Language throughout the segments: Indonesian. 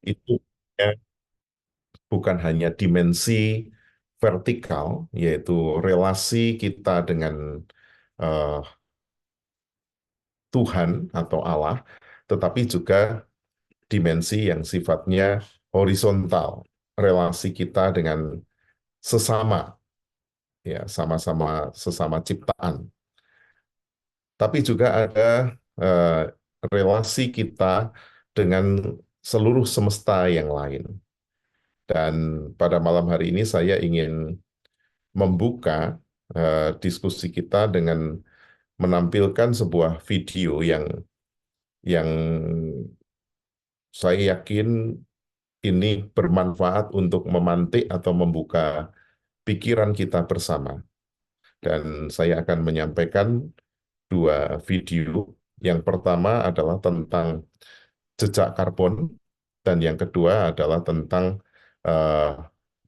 itu ya, bukan hanya dimensi vertikal, yaitu relasi kita dengan eh, Tuhan atau Allah, tetapi juga dimensi yang sifatnya horizontal, relasi kita dengan sesama, ya sama-sama sesama ciptaan. Tapi juga ada eh, relasi kita dengan seluruh semesta yang lain. Dan pada malam hari ini saya ingin membuka diskusi kita dengan menampilkan sebuah video yang saya yakin ini bermanfaat untuk memantik atau membuka pikiran kita bersama. Dan saya akan menyampaikan dua video. Yang pertama adalah tentang jejak karbon, dan yang kedua adalah tentang eh,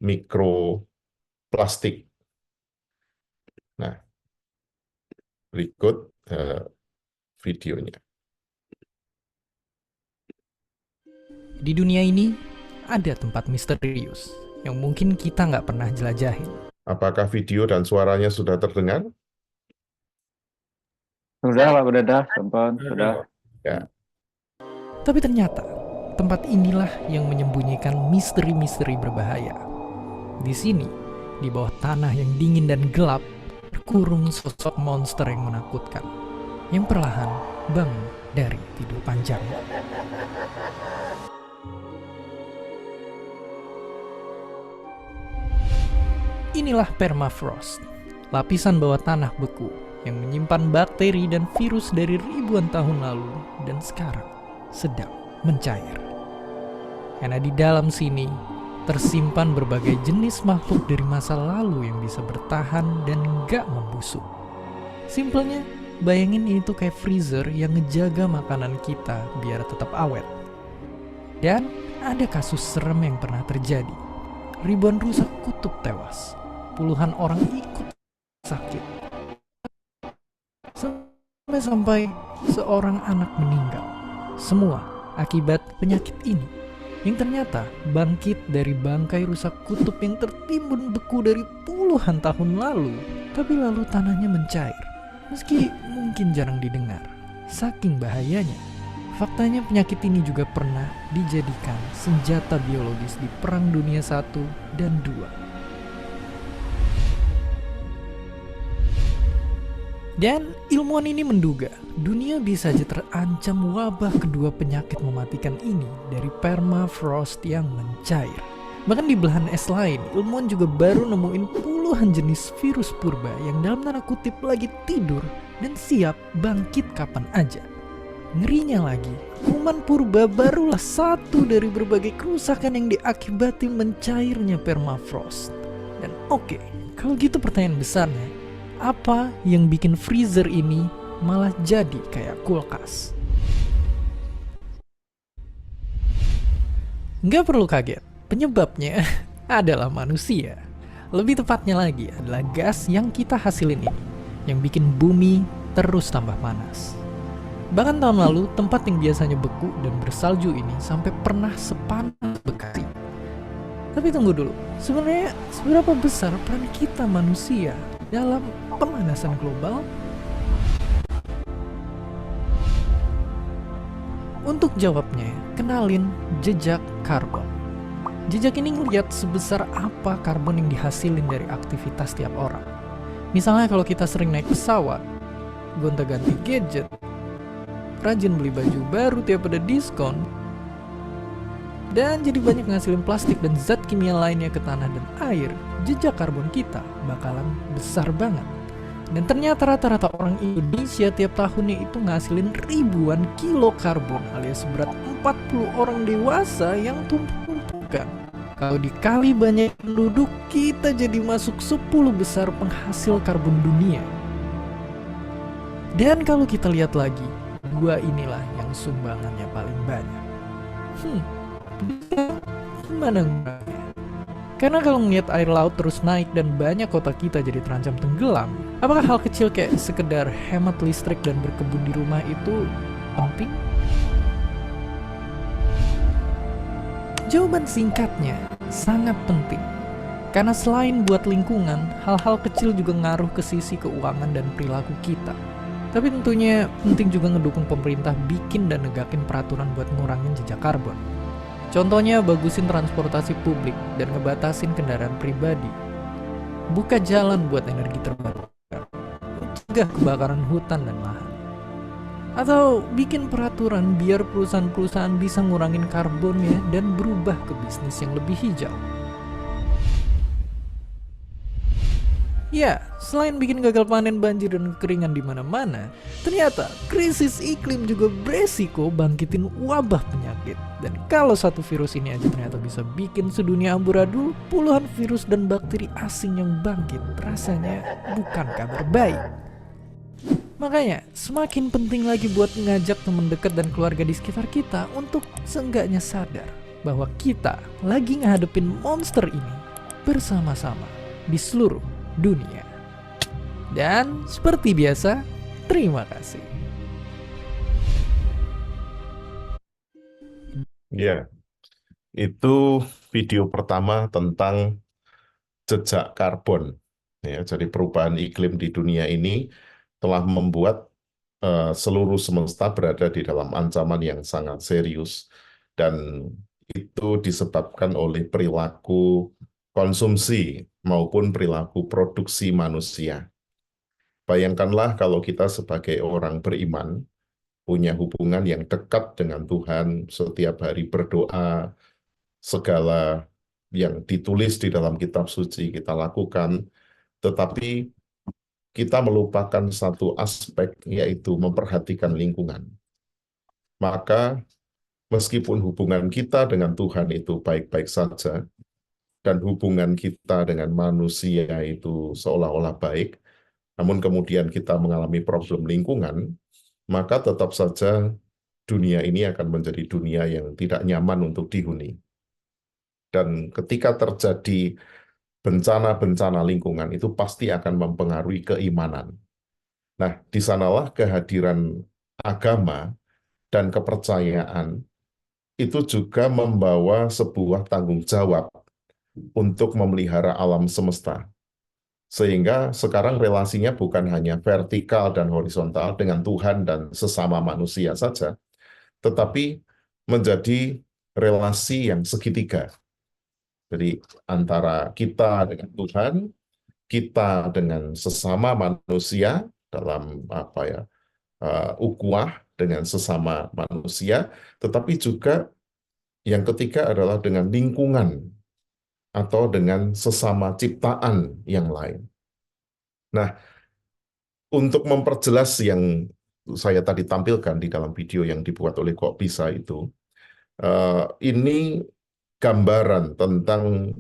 mikroplastik. Nah, berikut videonya. Di dunia ini, ada tempat misterius yang mungkin kita nggak pernah jelajahin. Apakah video dan suaranya sudah terdengar? Sudah Pak Berdada, Sampun, sudah. Ya, Tapi ternyata, tempat inilah yang menyembunyikan misteri-misteri berbahaya. Di sini, di bawah tanah yang dingin dan gelap, terkurung sosok monster yang menakutkan, yang perlahan bangun dari tidur panjangnya. Inilah permafrost, lapisan bawah tanah beku yang menyimpan bakteri dan virus dari ribuan tahun lalu dan sekarang sedang mencair. Karena di dalam sini tersimpan berbagai jenis makhluk dari masa lalu yang bisa bertahan dan gak membusuk. Simpelnya, bayangin ini tuh kayak freezer yang ngejaga makanan kita biar tetap awet. Dan ada kasus serem yang pernah terjadi. Ribuan rusa kutub tewas. Puluhan orang ikut sakit. Sampai-sampai seorang anak meninggal. Semua akibat penyakit ini, yang ternyata bangkit dari bangkai rusa kutub yang tertimbun beku dari puluhan tahun lalu. Tapi lalu tanahnya mencair, meski mungkin jarang didengar, saking bahayanya. Faktanya penyakit ini juga pernah dijadikan senjata biologis di Perang Dunia I dan II. Dan ilmuwan ini menduga dunia bisa saja terancam wabah kedua penyakit mematikan ini dari permafrost yang mencair. Bahkan di belahan es lain, ilmuwan juga baru nemuin puluhan jenis virus purba yang dalam tanda kutip lagi tidur dan siap bangkit kapan aja. Ngerinya lagi, kuman purba barulah satu dari berbagai kerusakan yang diakibati mencairnya permafrost. Dan oke, kalau gitu pertanyaan besarnya, apa yang bikin freezer ini malah jadi kayak kulkas? Nggak perlu kaget, penyebabnya adalah manusia. Lebih tepatnya lagi adalah gas yang kita hasilin ini, yang bikin bumi terus tambah panas. Bahkan tahun lalu, tempat yang biasanya beku dan bersalju ini sampai pernah sepanas Bekasi. Tapi tunggu dulu, sebenarnya seberapa besar peran kita manusia dalam pemanasan global? Untuk jawabnya, kenalin jejak karbon. Jejak ini ngeliat sebesar apa karbon yang dihasilin dari aktivitas tiap orang. Misalnya kalau kita sering naik pesawat, gonta-ganti gadget, rajin beli baju baru tiap ada diskon, dan jadi banyak ngasilin plastik dan zat kimia lainnya ke tanah dan air, jejak karbon kita bakalan besar banget. Dan ternyata rata-rata orang Indonesia tiap tahunnya itu ngasilin ribuan kilo karbon alias seberat 40 orang dewasa yang tumpuk-tumpukan. Kalau dikali banyak penduduk, kita jadi masuk 10 besar penghasil karbon dunia. Dan kalau kita lihat lagi, dua inilah yang sumbangannya paling banyak. Gimana ngurangnya? Karena kalau ngeliat air laut terus naik dan banyak kota kita jadi terancam tenggelam, apakah hal kecil kayak sekedar hemat listrik dan berkebun di rumah itu penting? Jawaban singkatnya, sangat penting. Karena selain buat lingkungan, hal-hal kecil juga ngaruh ke sisi keuangan dan perilaku kita. Tapi tentunya penting juga ngedukung pemerintah bikin dan negakin peraturan buat ngurangin jejak karbon. Contohnya bagusin transportasi publik dan ngebatasin kendaraan pribadi. Buka jalan buat energi terbarukan. Cegah kebakaran hutan dan lahan. Atau bikin peraturan biar perusahaan-perusahaan bisa ngurangin karbonnya dan berubah ke bisnis yang lebih hijau. Ya, selain bikin gagal panen, banjir, dan kekeringan di mana-mana, ternyata krisis iklim juga beresiko bangkitin wabah penyakit. Dan kalau satu virus ini aja ternyata bisa bikin sedunia amburadul, puluhan virus dan bakteri asing yang bangkit rasanya bukan kabar baik. Makanya, semakin penting lagi buat ngajak teman dekat dan keluarga di sekitar kita untuk seenggaknya sadar bahwa kita lagi ngadepin monster ini bersama-sama di seluruh dunia. Dan seperti biasa, terima kasih. Ya, itu video pertama tentang jejak karbon. Ya, jadi perubahan iklim di dunia ini telah membuat seluruh semesta berada di dalam ancaman yang sangat serius. Dan itu disebabkan oleh perilaku konsumsi maupun perilaku produksi manusia. Bayangkanlah kalau kita sebagai orang beriman punya hubungan yang dekat dengan Tuhan, setiap hari berdoa, segala yang ditulis di dalam kitab suci kita lakukan, tetapi kita melupakan satu aspek, yaitu memperhatikan lingkungan. Maka meskipun hubungan kita dengan Tuhan itu baik-baik saja, dan hubungan kita dengan manusia itu seolah-olah baik, namun kemudian kita mengalami problem lingkungan, maka tetap saja dunia ini akan menjadi dunia yang tidak nyaman untuk dihuni. Dan ketika terjadi bencana-bencana lingkungan, itu pasti akan mempengaruhi keimanan. Nah, di sanalah kehadiran agama dan kepercayaan itu juga membawa sebuah tanggung jawab untuk memelihara alam semesta. Sehingga sekarang relasinya bukan hanya vertikal dan horizontal dengan Tuhan dan sesama manusia saja, tetapi menjadi relasi yang segitiga. Jadi antara kita dengan Tuhan, kita dengan sesama manusia dalam ukhuwah dengan sesama manusia, tetapi juga yang ketiga adalah dengan lingkungan atau dengan sesama ciptaan yang lain. Nah, untuk memperjelas yang saya tadi tampilkan di dalam video yang dibuat oleh Kok Bisa itu, ini gambaran tentang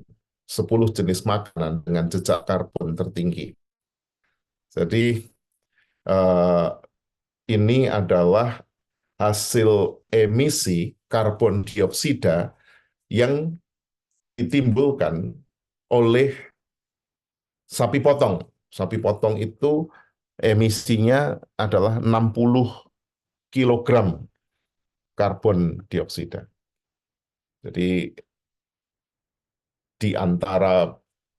10 jenis makanan dengan jejak karbon tertinggi. Jadi, ini adalah hasil emisi karbon dioksida yang ditimbulkan oleh sapi potong. Sapi potong itu emisinya adalah 60 kilogram karbon dioksida. Jadi di antara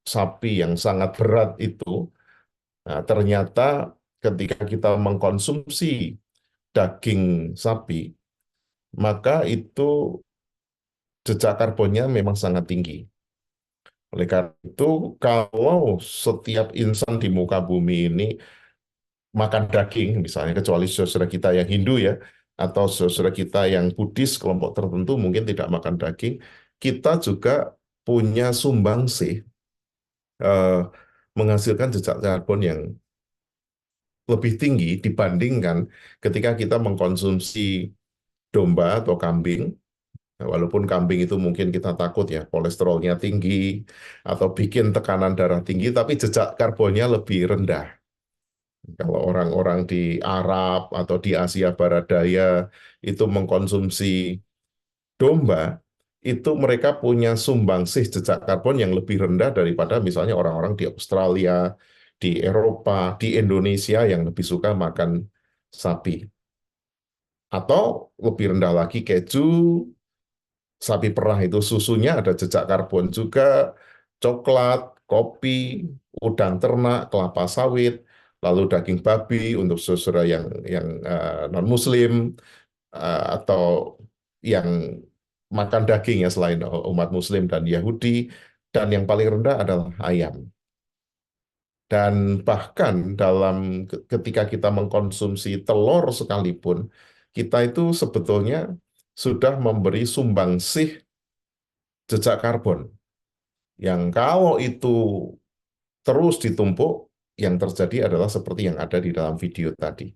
sapi yang sangat berat itu, nah, ternyata ketika kita mengkonsumsi daging sapi, maka itu jejak karbonnya memang sangat tinggi. Oleh karena itu, kalau setiap insan di muka bumi ini makan daging, misalnya kecuali saudara kita yang Hindu ya, atau saudara kita yang Buddhis, kelompok tertentu mungkin tidak makan daging, kita juga punya sumbangsih menghasilkan jejak karbon yang lebih tinggi dibandingkan ketika kita mengkonsumsi domba atau kambing. Walaupun kambing itu mungkin kita takut ya, kolesterolnya tinggi, atau bikin tekanan darah tinggi, tapi jejak karbonnya lebih rendah. Kalau orang-orang di Arab atau di Asia Barat Daya itu mengkonsumsi domba, itu mereka punya sumbangsih jejak karbon yang lebih rendah daripada misalnya orang-orang di Australia, di Eropa, di Indonesia yang lebih suka makan sapi. Atau lebih rendah lagi keju, sapi perah itu susunya ada jejak karbon juga, coklat, kopi, udang ternak, kelapa sawit, lalu daging babi untuk saudara yang non-Muslim atau yang makan daging ya selain umat Muslim dan Yahudi, dan yang paling rendah adalah ayam. Dan bahkan ketika kita mengkonsumsi telur sekalipun, kita itu sebetulnya sudah memberi sumbangsih jejak karbon. Yang kalau itu terus ditumpuk, yang terjadi adalah seperti yang ada di dalam video tadi.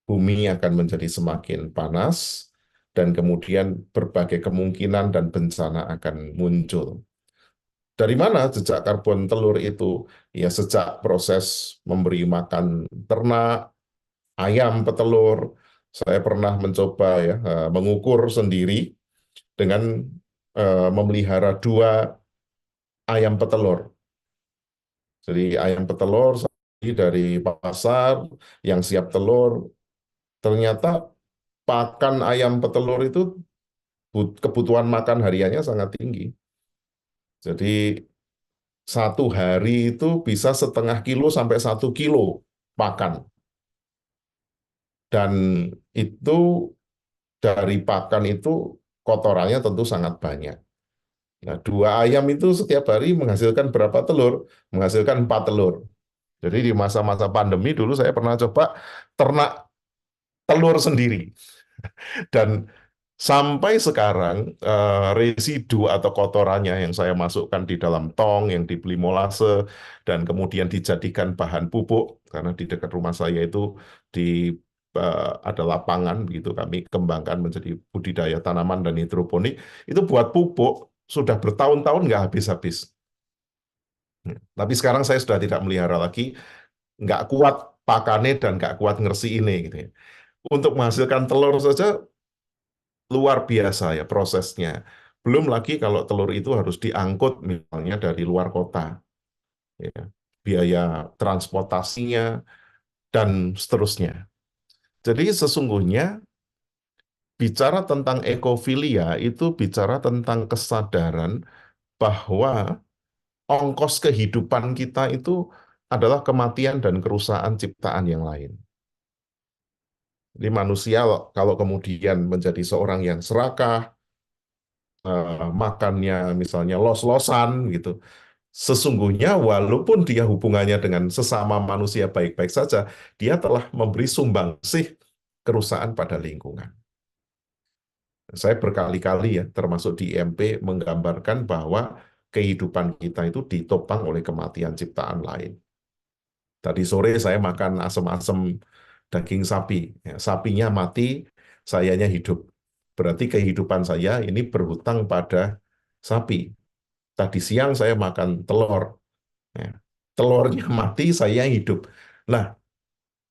Bumi akan menjadi semakin panas, dan kemudian berbagai kemungkinan dan bencana akan muncul. Dari mana jejak karbon telur itu? Ya sejak proses memberi makan ternak, ayam petelur. Saya pernah mencoba ya mengukur sendiri dengan memelihara 2 ayam petelur. Jadi ayam petelur dari pasar yang siap telur, ternyata pakan ayam petelur itu kebutuhan makan hariannya sangat tinggi. Jadi 1 hari itu bisa 0,5 kilo sampai 1 kilo pakan. Dan itu dari pakan itu kotorannya tentu sangat banyak. Nah, 2 ayam itu setiap hari menghasilkan berapa telur? Menghasilkan 4 telur. Jadi di masa-masa pandemi dulu saya pernah coba ternak telur sendiri. Dan sampai sekarang residu atau kotorannya yang saya masukkan di dalam tong, yang dibeli molase, dan kemudian dijadikan bahan pupuk, karena di dekat rumah saya itu ada lapangan, gitu kami kembangkan menjadi budidaya tanaman dan hidroponik, itu buat pupuk, sudah bertahun-tahun nggak habis-habis. Tapi sekarang saya sudah tidak melihara lagi, nggak kuat pakannya dan nggak kuat ngersi ini. Gitu ya. Untuk menghasilkan telur saja luar biasa ya prosesnya. Belum lagi kalau telur itu harus diangkut misalnya dari luar kota. Ya. Biaya transportasinya dan seterusnya. Jadi sesungguhnya bicara tentang ekofilia itu bicara tentang kesadaran bahwa ongkos kehidupan kita itu adalah kematian dan kerusakan ciptaan yang lain. Jadi manusia kalau kemudian menjadi seorang yang serakah, makannya misalnya los-losan gitu, sesungguhnya walaupun dia hubungannya dengan sesama manusia baik-baik saja, dia telah memberi sumbangsih kerusakan pada lingkungan. Saya berkali-kali ya, termasuk di IMP, menggambarkan bahwa kehidupan kita itu ditopang oleh kematian ciptaan lain. Tadi sore saya makan asem-asem daging sapi. Ya, sapinya mati, sayanya hidup. Berarti kehidupan saya ini berhutang pada sapi. Tadi siang saya makan telur. Ya, telurnya mati, saya hidup. Nah,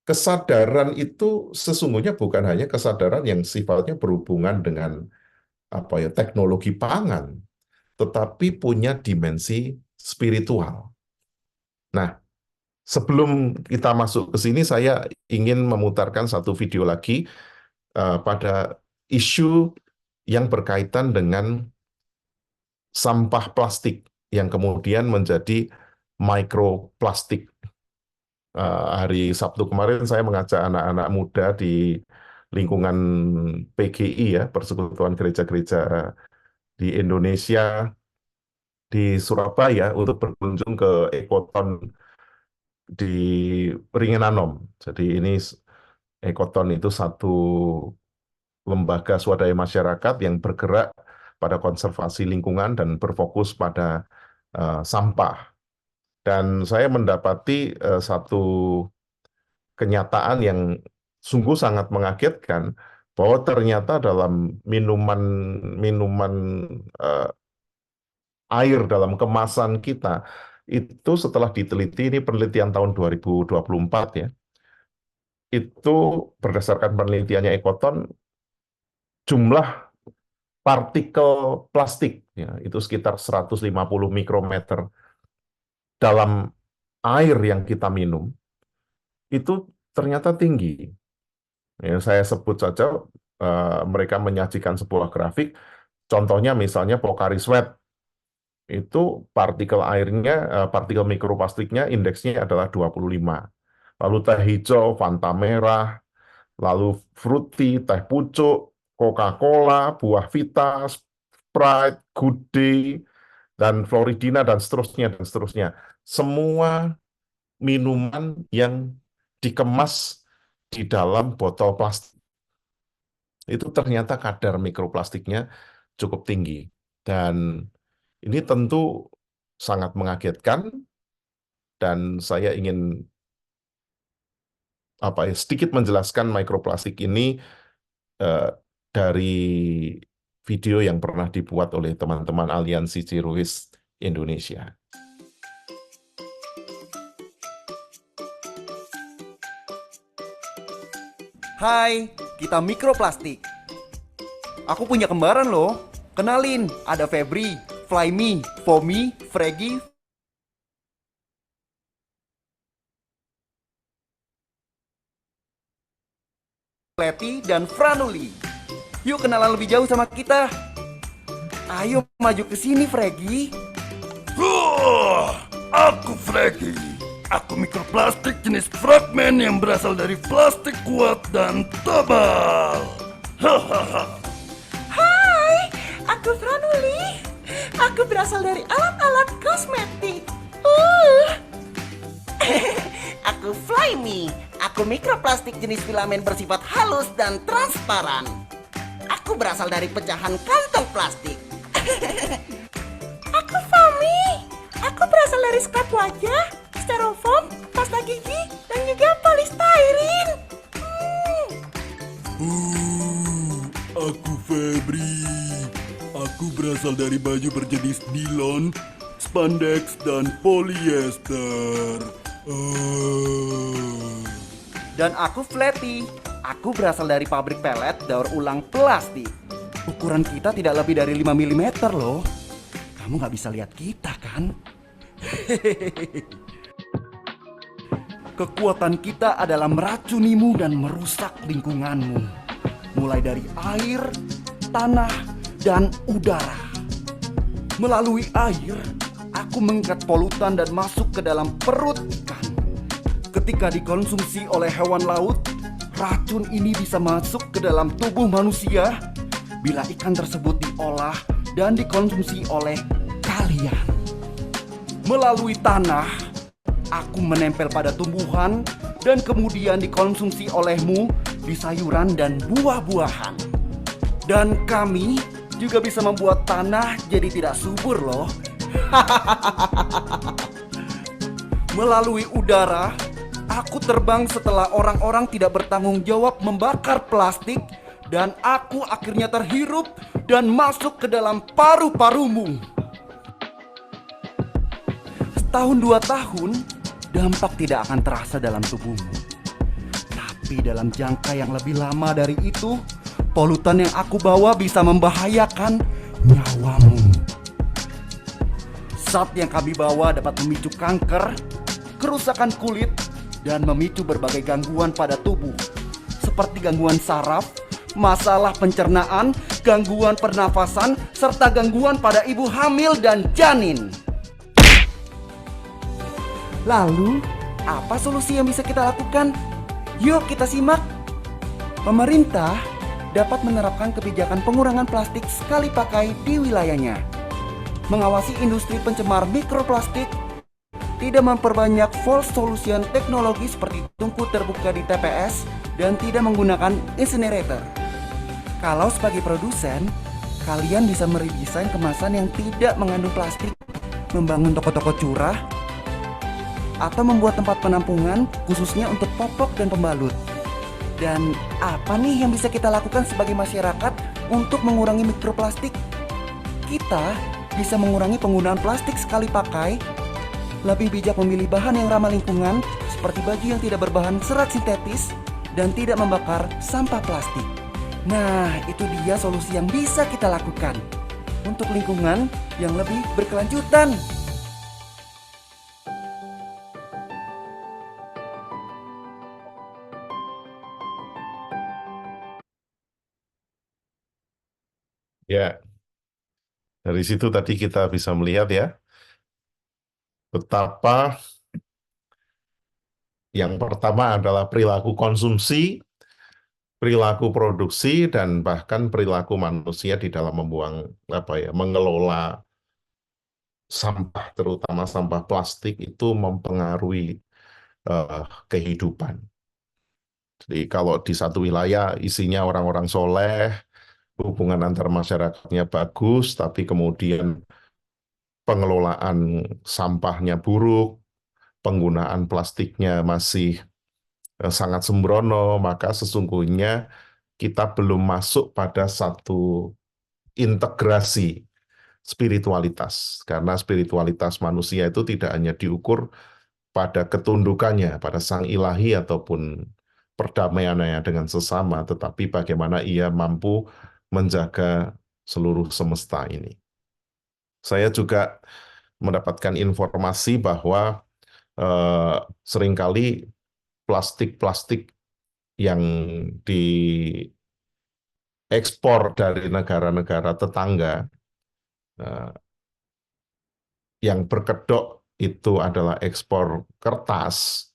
kesadaran itu sesungguhnya bukan hanya kesadaran yang sifatnya berhubungan dengan teknologi pangan, tetapi punya dimensi spiritual. Nah, sebelum kita masuk ke sini, saya ingin memutarkan satu video lagi pada isu yang berkaitan dengan sampah plastik yang kemudian menjadi mikroplastik. Hari Sabtu kemarin saya mengajak anak-anak muda di lingkungan PGI ya, Persekutuan Gereja-Gereja di Indonesia di Surabaya untuk berkunjung ke Ekoton di Ringenanom. Jadi ini Ekoton itu satu lembaga swadaya masyarakat yang bergerak pada konservasi lingkungan dan berfokus pada sampah. Dan saya mendapati satu kenyataan yang sungguh sangat mengagetkan bahwa ternyata dalam minuman air dalam kemasan kita itu setelah diteliti, ini penelitian tahun 2024 ya, itu berdasarkan penelitiannya Ekoton, jumlah partikel plastik ya, itu sekitar 150 mikrometer dalam air yang kita minum itu ternyata tinggi. Ya, saya sebut saja mereka menyajikan sebuah grafik Contohnya misalnya Pocari Sweat, itu partikel mikroplastiknya indeksnya adalah 25. Lalu teh hijau, Fanta merah, lalu fruity, teh pucuk, Coca-Cola, buah Vita, Sprite, Good Day, dan Floridina, dan seterusnya, dan seterusnya. Semua minuman yang dikemas di dalam botol plastik, itu ternyata kadar mikroplastiknya cukup tinggi. Dan ini tentu sangat mengagetkan, dan saya ingin sedikit menjelaskan mikroplastik ini eh, dari video yang pernah dibuat oleh teman-teman Aliansi Ciruis Indonesia. Hai, kita mikroplastik. Aku punya kembaran loh. Kenalin, ada Febri, Flyme, Fomi, Fregi, Leti, dan Franuli. Yuk kenalan lebih jauh sama kita. Ayo maju ke sini, Fregi. Aku Fregi. Aku mikroplastik jenis fragmen yang berasal dari plastik kuat dan tebal. Hai, aku Franuli. Aku berasal dari alat-alat kosmetik. Aku Flyme. Aku mikroplastik jenis filamen bersifat halus dan transparan. Aku berasal dari pecahan kantong plastik. Aku Fomi. Aku berasal dari skrat wajah, styrofoam, pasta gigi, dan juga polystyrene. Aku Febri. Aku berasal dari baju berjenis nilon, spandex, dan polyester. Dan aku Fletty. Aku berasal dari pabrik pelet daur ulang plastik. Ukuran kita tidak lebih dari 5 mm loh. Kamu nggak bisa lihat kita kan? Kekuatan kita adalah meracunimu dan merusak lingkunganmu. Mulai dari air, tanah, dan udara. Melalui air, aku mengikat polutan dan masuk ke dalam perut ikan. Ketika dikonsumsi oleh hewan laut, racun ini bisa masuk ke dalam tubuh manusia bila ikan tersebut diolah dan dikonsumsi oleh kalian. Melalui tanah, aku menempel pada tumbuhan dan kemudian dikonsumsi olehmu di sayuran dan buah-buahan. Dan kami juga bisa membuat tanah jadi tidak subur loh. Melalui udara, aku terbang setelah orang-orang tidak bertanggung jawab membakar plastik, dan aku akhirnya terhirup dan masuk ke dalam paru-parumu. Setahun 2 tahun, dampak tidak akan terasa dalam tubuhmu. Tapi dalam jangka yang lebih lama dari itu, polutan yang aku bawa bisa membahayakan nyawamu. Zat yang kami bawa dapat memicu kanker, kerusakan kulit, dan memicu berbagai gangguan pada tubuh, seperti gangguan saraf, masalah pencernaan, gangguan pernafasan, serta gangguan pada ibu hamil dan janin. Lalu, apa solusi yang bisa kita lakukan? Yuk kita simak. Pemerintah dapat menerapkan kebijakan pengurangan plastik sekali pakai di wilayahnya, mengawasi industri pencemar mikroplastik, tidak memperbanyak false solution teknologi seperti tungku terbuka di TPS, dan tidak menggunakan incinerator. Kalau sebagai produsen, kalian bisa meredesain kemasan yang tidak mengandung plastik, membangun toko-toko curah, atau membuat tempat penampungan khususnya untuk popok dan pembalut. Dan apa nih yang bisa kita lakukan sebagai masyarakat untuk mengurangi mikroplastik? Kita bisa mengurangi penggunaan plastik sekali pakai, lebih bijak memilih bahan yang ramah lingkungan seperti baju yang tidak berbahan serat sintetis, dan tidak membakar sampah plastik. Nah, itu dia solusi yang bisa kita lakukan untuk lingkungan yang lebih berkelanjutan. Ya, Dari situ tadi kita bisa melihat ya, betapa yang pertama adalah perilaku konsumsi, perilaku produksi, dan bahkan perilaku manusia di dalam mengelola sampah, terutama sampah plastik itu mempengaruhi kehidupan. Jadi kalau di satu wilayah isinya orang-orang soleh, hubungan antar masyarakatnya bagus, tapi kemudian pengelolaan sampahnya buruk, penggunaan plastiknya masih sangat sembrono, maka sesungguhnya kita belum masuk pada satu integrasi spiritualitas. Karena spiritualitas manusia itu tidak hanya diukur pada ketundukannya, pada sang ilahi ataupun perdamaiannya dengan sesama, tetapi bagaimana ia mampu menjaga seluruh semesta ini. Saya juga mendapatkan informasi bahwa seringkali plastik-plastik yang diekspor dari negara-negara tetangga yang berkedok itu adalah ekspor kertas.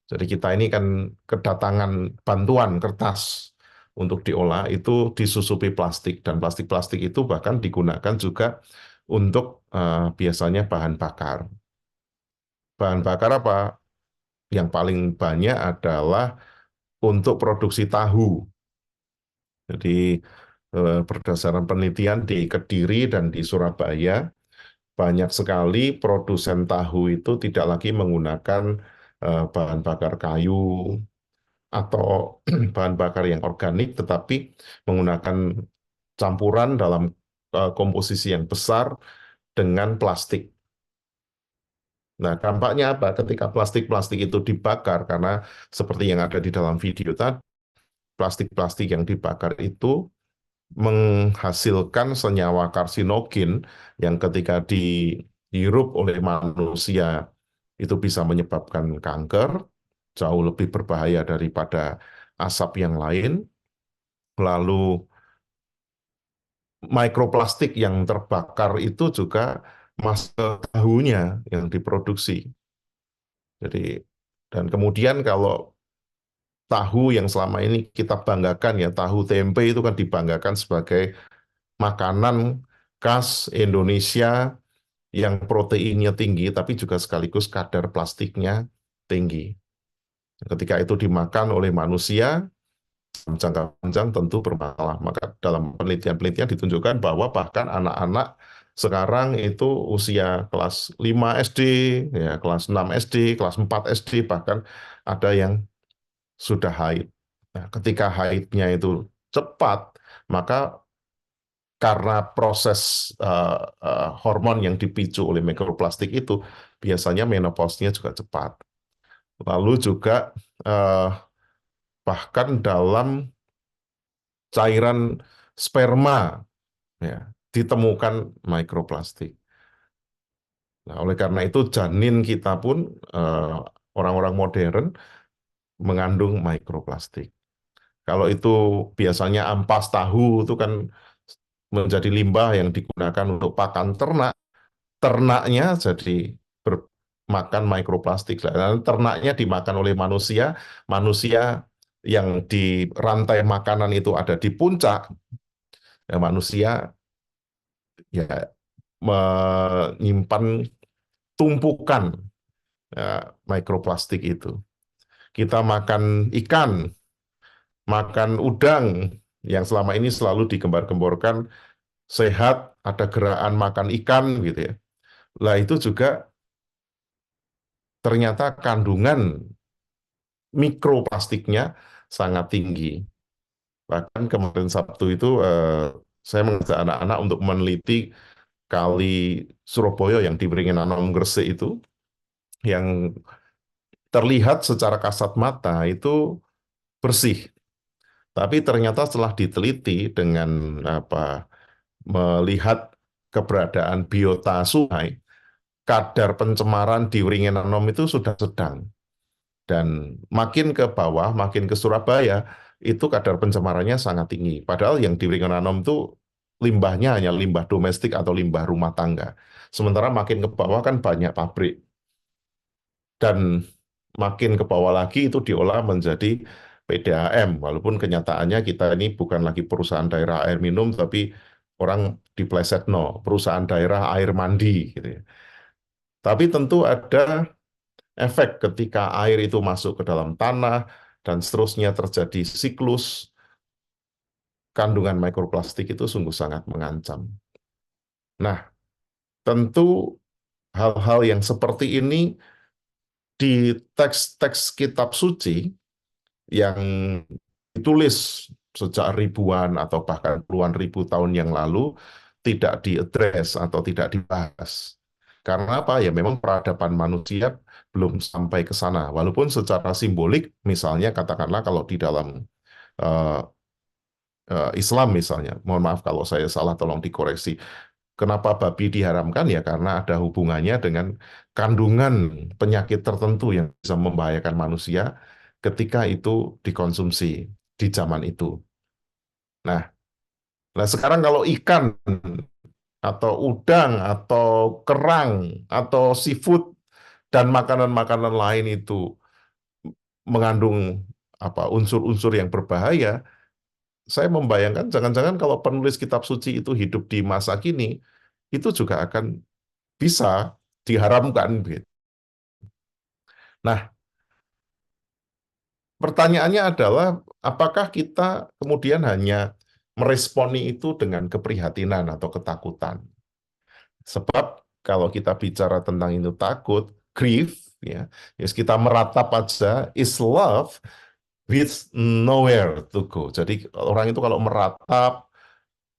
Jadi kita ini kan kedatangan bantuan kertas untuk diolah itu disusupi plastik, dan plastik-plastik itu bahkan digunakan juga untuk biasanya bahan bakar. Bahan bakar apa? Yang paling banyak adalah untuk produksi tahu. Jadi berdasarkan penelitian di Kediri dan di Surabaya, banyak sekali produsen tahu itu tidak lagi menggunakan bahan bakar kayu atau bahan bakar yang organik, tetapi menggunakan campuran dalam komposisi yang besar dengan plastik. Nah, dampaknya apa? Ketika plastik-plastik itu dibakar, karena seperti yang ada di dalam video tadi, plastik-plastik yang dibakar itu menghasilkan senyawa karsinogen yang ketika dihirup oleh manusia itu bisa menyebabkan kanker, jauh lebih berbahaya daripada asap yang lain. Lalu mikroplastik yang terbakar itu juga masuk ke tahunya yang diproduksi. Jadi, dan kemudian kalau tahu yang selama ini kita banggakan ya, tahu tempe itu kan dibanggakan sebagai makanan khas Indonesia yang proteinnya tinggi, tapi juga sekaligus kadar plastiknya tinggi. Ketika itu dimakan oleh manusia, jangka panjang tentu bermasalah. Maka dalam penelitian-penelitian ditunjukkan bahwa bahkan anak-anak sekarang itu usia kelas 5 SD, ya, kelas 6 SD, kelas 4 SD, bahkan ada yang sudah haid. Nah, ketika haidnya itu cepat, maka karena proses hormon yang dipicu oleh mikroplastik itu, biasanya menopause-nya juga cepat. Lalu juga bahkan dalam cairan sperma ya, ditemukan mikroplastik. Nah, oleh karena itu janin kita pun orang-orang modern mengandung mikroplastik. Kalau itu biasanya ampas tahu itu kan menjadi limbah yang digunakan untuk pakan ternak, ternaknya jadi makan mikroplastik. Dan ternaknya dimakan oleh manusia, manusia yang di rantai makanan itu ada di puncak, ya, manusia ya menyimpan tumpukan ya, mikroplastik itu. Kita makan ikan, makan udang yang selama ini selalu digembar-gemborkan sehat, ada gerakan makan ikan gitu ya. Lah itu juga ternyata kandungan mikroplastiknya sangat tinggi. Bahkan kemarin Sabtu itu saya mengajak anak-anak untuk meneliti kali Surabaya yang di Wringin Gresik itu, yang terlihat secara kasat mata itu bersih. Tapi ternyata setelah diteliti dengan melihat keberadaan biota sungai, kadar pencemaran di Wringin itu sudah sedang. Dan makin ke bawah, makin ke Surabaya, itu kadar pencemarannya sangat tinggi. Padahal yang di Wringin itu limbahnya hanya limbah domestik atau limbah rumah tangga. Sementara makin ke bawah kan banyak pabrik. Dan makin ke bawah lagi itu diolah menjadi PDAM, walaupun kenyataannya kita ini bukan lagi perusahaan daerah air minum, tapi orang dipleset perusahaan daerah air mandi gitu ya. Tapi tentu ada efek ketika air itu masuk ke dalam tanah dan seterusnya terjadi siklus, kandungan mikroplastik itu sungguh sangat mengancam. Nah, tentu hal-hal yang seperti ini di teks-teks kitab suci yang ditulis sejak ribuan atau bahkan puluhan ribu tahun yang lalu tidak diadres atau tidak dibahas. Karena apa? Ya memang peradaban manusia belum sampai ke sana. Walaupun secara simbolik, misalnya katakanlah kalau di dalam uh, Islam misalnya, mohon maaf kalau saya salah, tolong dikoreksi. Kenapa babi diharamkan? Ya karena ada hubungannya dengan kandungan penyakit tertentu yang bisa membahayakan manusia ketika itu dikonsumsi di zaman itu. Nah, nah sekarang kalau ikan atau udang atau kerang atau seafood dan makanan-makanan lain itu mengandung apa unsur-unsur yang berbahaya, saya membayangkan jangan-jangan kalau penulis kitab suci itu hidup di masa kini, itu juga akan bisa diharamkan. Nah, pertanyaannya adalah apakah kita kemudian hanya meresponi itu dengan keprihatinan atau ketakutan? Sebab kalau kita bicara tentang itu takut, grief, ya, yes, kita meratap aja, is love with nowhere to go. Jadi orang itu kalau meratap,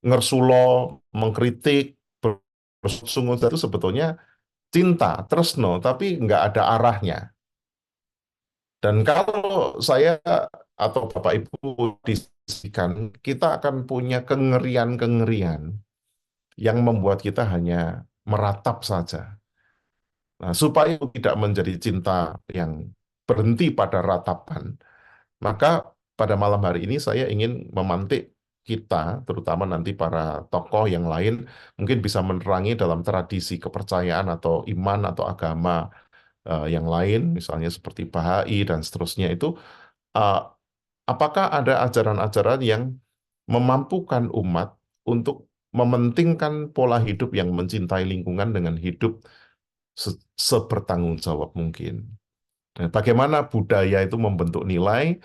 ngersulo, mengkritik, bersungguh itu sebetulnya cinta, tresno, tapi nggak ada arahnya. Dan kalau saya atau Bapak Ibu diskusikan, kita akan punya kengerian-kengerian yang membuat kita hanya meratap saja. Nah, supaya tidak menjadi cinta yang berhenti pada ratapan, maka pada malam hari ini saya ingin memantik kita, terutama nanti para tokoh yang lain, mungkin bisa menerangi dalam tradisi kepercayaan atau iman atau agama yang lain, misalnya seperti Bahai dan seterusnya itu, uh, apakah ada ajaran-ajaran yang memampukan umat untuk mementingkan pola hidup yang mencintai lingkungan dengan hidup sebertanggung jawab mungkin. Nah, bagaimana budaya itu membentuk nilai,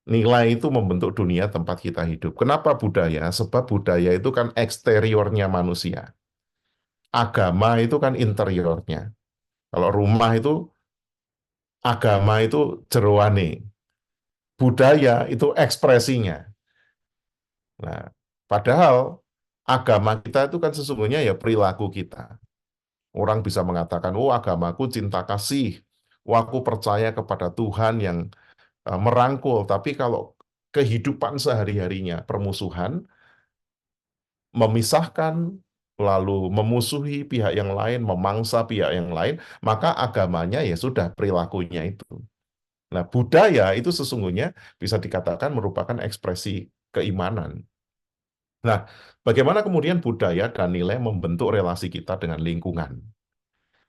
nilai itu membentuk dunia tempat kita hidup. Kenapa budaya? Sebab budaya itu kan eksteriornya manusia. Agama itu kan interiornya. Kalau rumah itu, agama itu jeroane. Budaya itu ekspresinya. Nah, padahal agama kita itu kan sesungguhnya ya perilaku kita. Orang bisa mengatakan, oh agamaku cinta kasih, oh aku percaya kepada Tuhan yang merangkul. Tapi kalau kehidupan sehari-harinya permusuhan, memisahkan, lalu memusuhi pihak yang lain, memangsa pihak yang lain, maka agamanya ya sudah perilakunya itu. Nah, budaya itu sesungguhnya bisa dikatakan merupakan ekspresi keimanan. Nah, bagaimana kemudian budaya dan nilai membentuk relasi kita dengan lingkungan?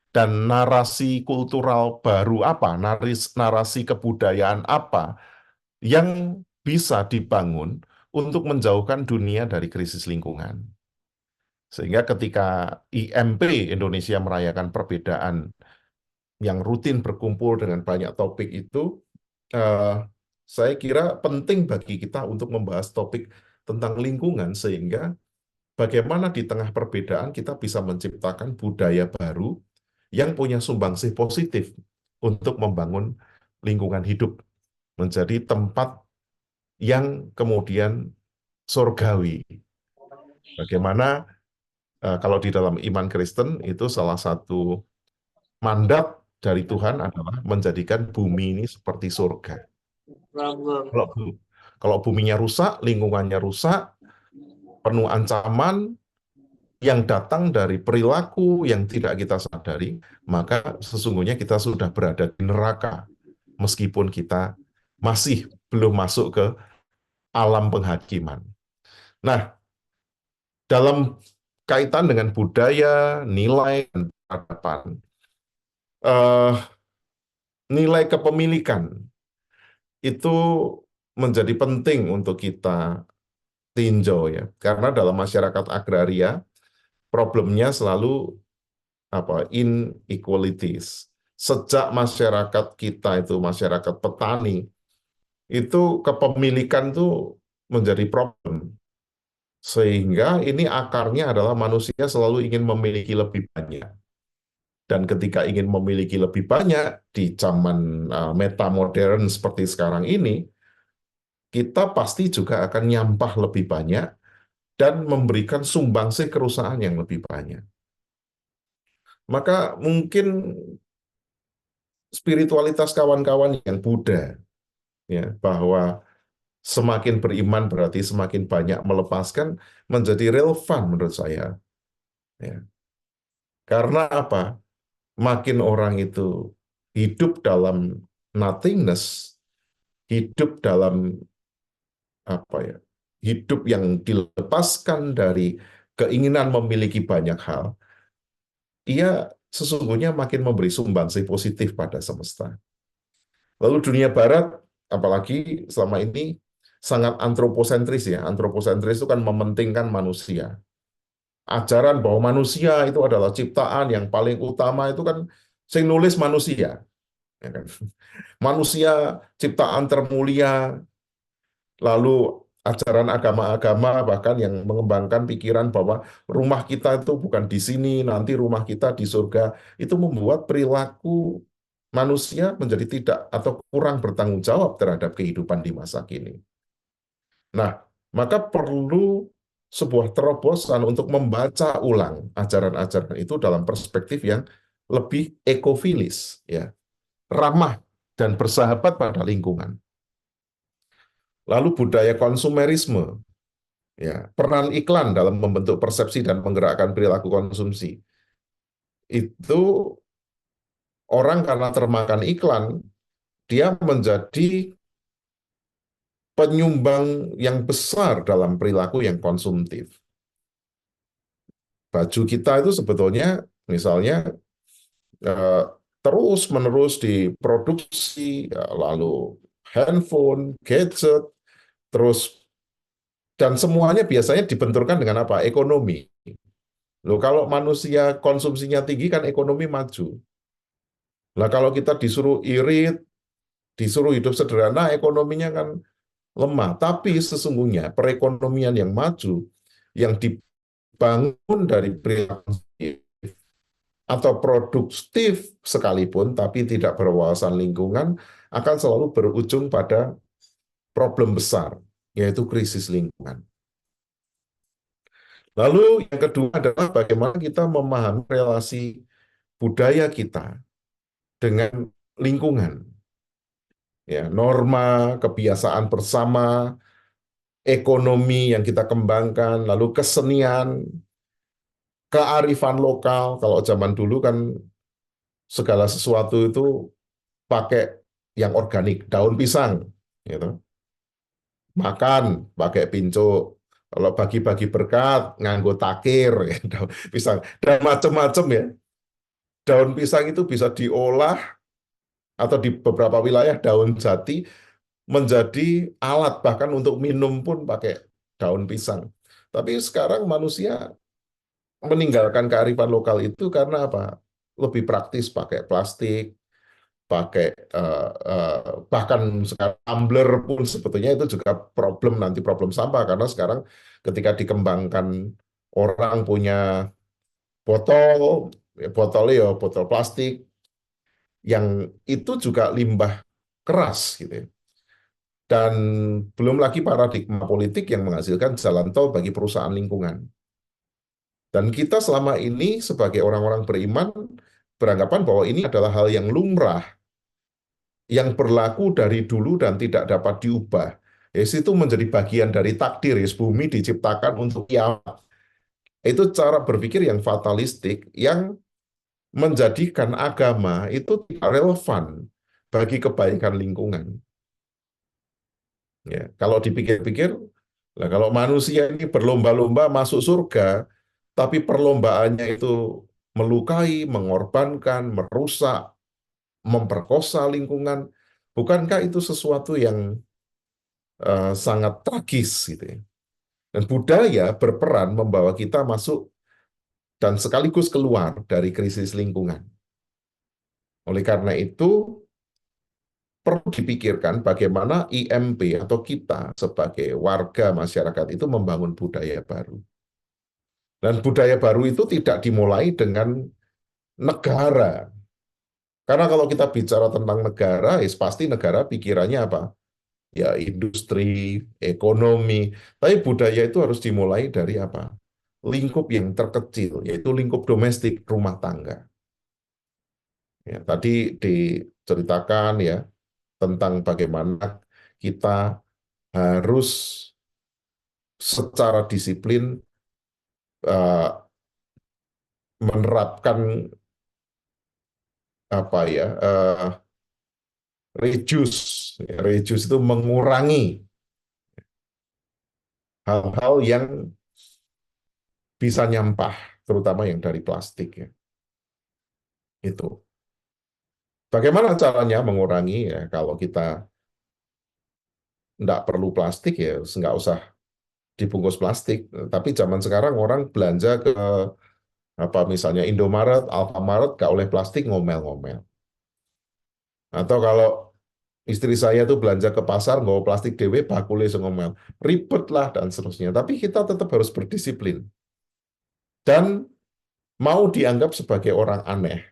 Dan narasi kultural baru apa, narasi kebudayaan apa yang bisa dibangun untuk menjauhkan dunia dari krisis lingkungan? Sehingga ketika IMP Indonesia merayakan perbedaan yang rutin berkumpul dengan banyak topik itu, saya kira penting bagi kita untuk membahas topik tentang lingkungan, sehingga bagaimana di tengah perbedaan kita bisa menciptakan budaya baru yang punya sumbangsih positif untuk membangun lingkungan hidup menjadi tempat yang kemudian surgawi. Bagaimana kalau di dalam iman Kristen itu salah satu mandat dari Tuhan adalah menjadikan bumi ini seperti surga. Kalau, kalau buminya rusak, lingkungannya rusak, penuh ancaman yang datang dari perilaku yang tidak kita sadari, maka sesungguhnya kita sudah berada di neraka, meskipun kita masih belum masuk ke alam penghakiman. Nah, dalam kaitan dengan budaya, nilai, dan peradaban, eh, nilai kepemilikan itu menjadi penting untuk kita tinjau ya, karena dalam masyarakat agraria problemnya selalu inequalities. Sejak masyarakat kita itu masyarakat petani, itu kepemilikan itu menjadi problem. Sehingga ini akarnya adalah manusia selalu ingin memiliki lebih banyak. Dan ketika ingin memiliki lebih banyak di zaman metamodern seperti sekarang ini, kita pasti juga akan nyampah lebih banyak dan memberikan sumbangsi kerusakan yang lebih banyak. Maka mungkin spiritualitas kawan-kawan yang Buddha, ya, bahwa semakin beriman berarti semakin banyak melepaskan, menjadi relevan menurut saya. Ya. Karena apa? Makin orang itu hidup dalam nothingness, hidup dalam hidup yang dilepaskan dari keinginan memiliki banyak hal, ia sesungguhnya makin memberi sumbangsi positif pada semesta. Lalu dunia barat, apalagi selama ini, sangat antroposentris ya. Antroposentris itu kan mementingkan manusia. Ajaran bahwa manusia itu adalah ciptaan yang paling utama itu kan sing nulis manusia. Ya kan? Manusia ciptaan termulia, lalu ajaran agama-agama bahkan yang mengembangkan pikiran bahwa rumah kita itu bukan di sini, nanti rumah kita di surga, itu membuat perilaku manusia menjadi tidak atau kurang bertanggung jawab terhadap kehidupan di masa kini. Nah, maka perlu sebuah terobosan untuk membaca ulang ajaran-ajaran itu dalam perspektif yang lebih ekofilis, ya, ramah dan bersahabat pada lingkungan. Lalu budaya konsumerisme, ya, peran iklan dalam membentuk persepsi dan menggerakkan perilaku konsumsi. Itu orang karena termakan iklan, dia menjadi penyumbang yang besar dalam perilaku yang konsumtif. Baju kita itu sebetulnya, misalnya, terus-menerus diproduksi, lalu handphone, gadget, terus, dan semuanya biasanya dibenturkan dengan apa? Ekonomi. Loh, kalau manusia konsumsinya tinggi kan ekonomi maju. Nah, kalau kita disuruh irit, disuruh hidup sederhana, ekonominya kan lemah. Tapi sesungguhnya perekonomian yang maju, yang dibangun dari perilaku atau produktif sekalipun, tapi tidak berwawasan lingkungan, akan selalu berujung pada problem besar, yaitu krisis lingkungan. Lalu yang kedua adalah bagaimana kita memahami relasi budaya kita dengan lingkungan. Ya, norma, kebiasaan bersama, ekonomi yang kita kembangkan, lalu kesenian, kearifan lokal. Kalau zaman dulu kan segala sesuatu itu pakai yang organik, daun pisang, gitu. Makan pakai pincuk. Kalau bagi-bagi berkat, nganggo takir, ya, daun pisang. Dan macam-macam ya. Daun pisang itu bisa diolah, atau di beberapa wilayah daun jati menjadi alat, bahkan untuk minum pun pakai daun pisang. Tapi sekarang manusia meninggalkan kearifan lokal itu karena apa? Lebih praktis pakai plastik, pakai bahkan sekarang tumbler pun sebetulnya itu juga problem, nanti problem sampah, karena sekarang ketika dikembangkan orang punya botol, botolnya ya botol plastik yang itu juga limbah keras gitu ya. Dan belum lagi paradigma politik yang menghasilkan jalan tol bagi perusahaan lingkungan. Dan kita selama ini sebagai orang-orang beriman beranggapan bahwa ini adalah hal yang lumrah, yang berlaku dari dulu dan tidak dapat diubah. Itu menjadi bagian dari takdir, bumi diciptakan untuk kiamat. Itu cara berpikir yang fatalistik, yang menjadikan agama itu tidak relevan bagi kebaikan lingkungan. Ya, kalau dipikir-pikir, Nah, kalau manusia ini berlomba-lomba masuk surga, tapi perlombaannya itu melukai, mengorbankan, merusak, memperkosa lingkungan, bukankah itu sesuatu yang sangat tragis gitu ya? Dan budaya berperan membawa kita masuk dan sekaligus keluar dari krisis lingkungan. Oleh karena itu, perlu dipikirkan bagaimana IMP atau kita sebagai warga masyarakat itu membangun budaya baru. Dan budaya baru itu tidak dimulai dengan negara. Karena kalau kita bicara tentang negara, pasti negara pikirannya apa? Ya industri, ekonomi. Tapi budaya itu harus dimulai dari apa? Lingkup yang terkecil, yaitu lingkup domestik, rumah tangga. Ya, tadi diceritakan ya tentang bagaimana kita harus secara disiplin menerapkan apa ya reduce itu mengurangi hal-hal yang bisa nyampah, terutama yang dari plastik ya. Itu. Bagaimana caranya mengurangi ya? Kalau kita nggak perlu plastik ya nggak usah dibungkus plastik. Tapi zaman sekarang orang belanja ke apa misalnya Indomaret, Alfamaret nggak oleh plastik ngomel-ngomel. Atau kalau istri saya tuh belanja ke pasar nggak plastik dewe bakule ngomel, ribet lah dan seterusnya. Tapi kita tetap harus berdisiplin dan mau dianggap sebagai orang aneh.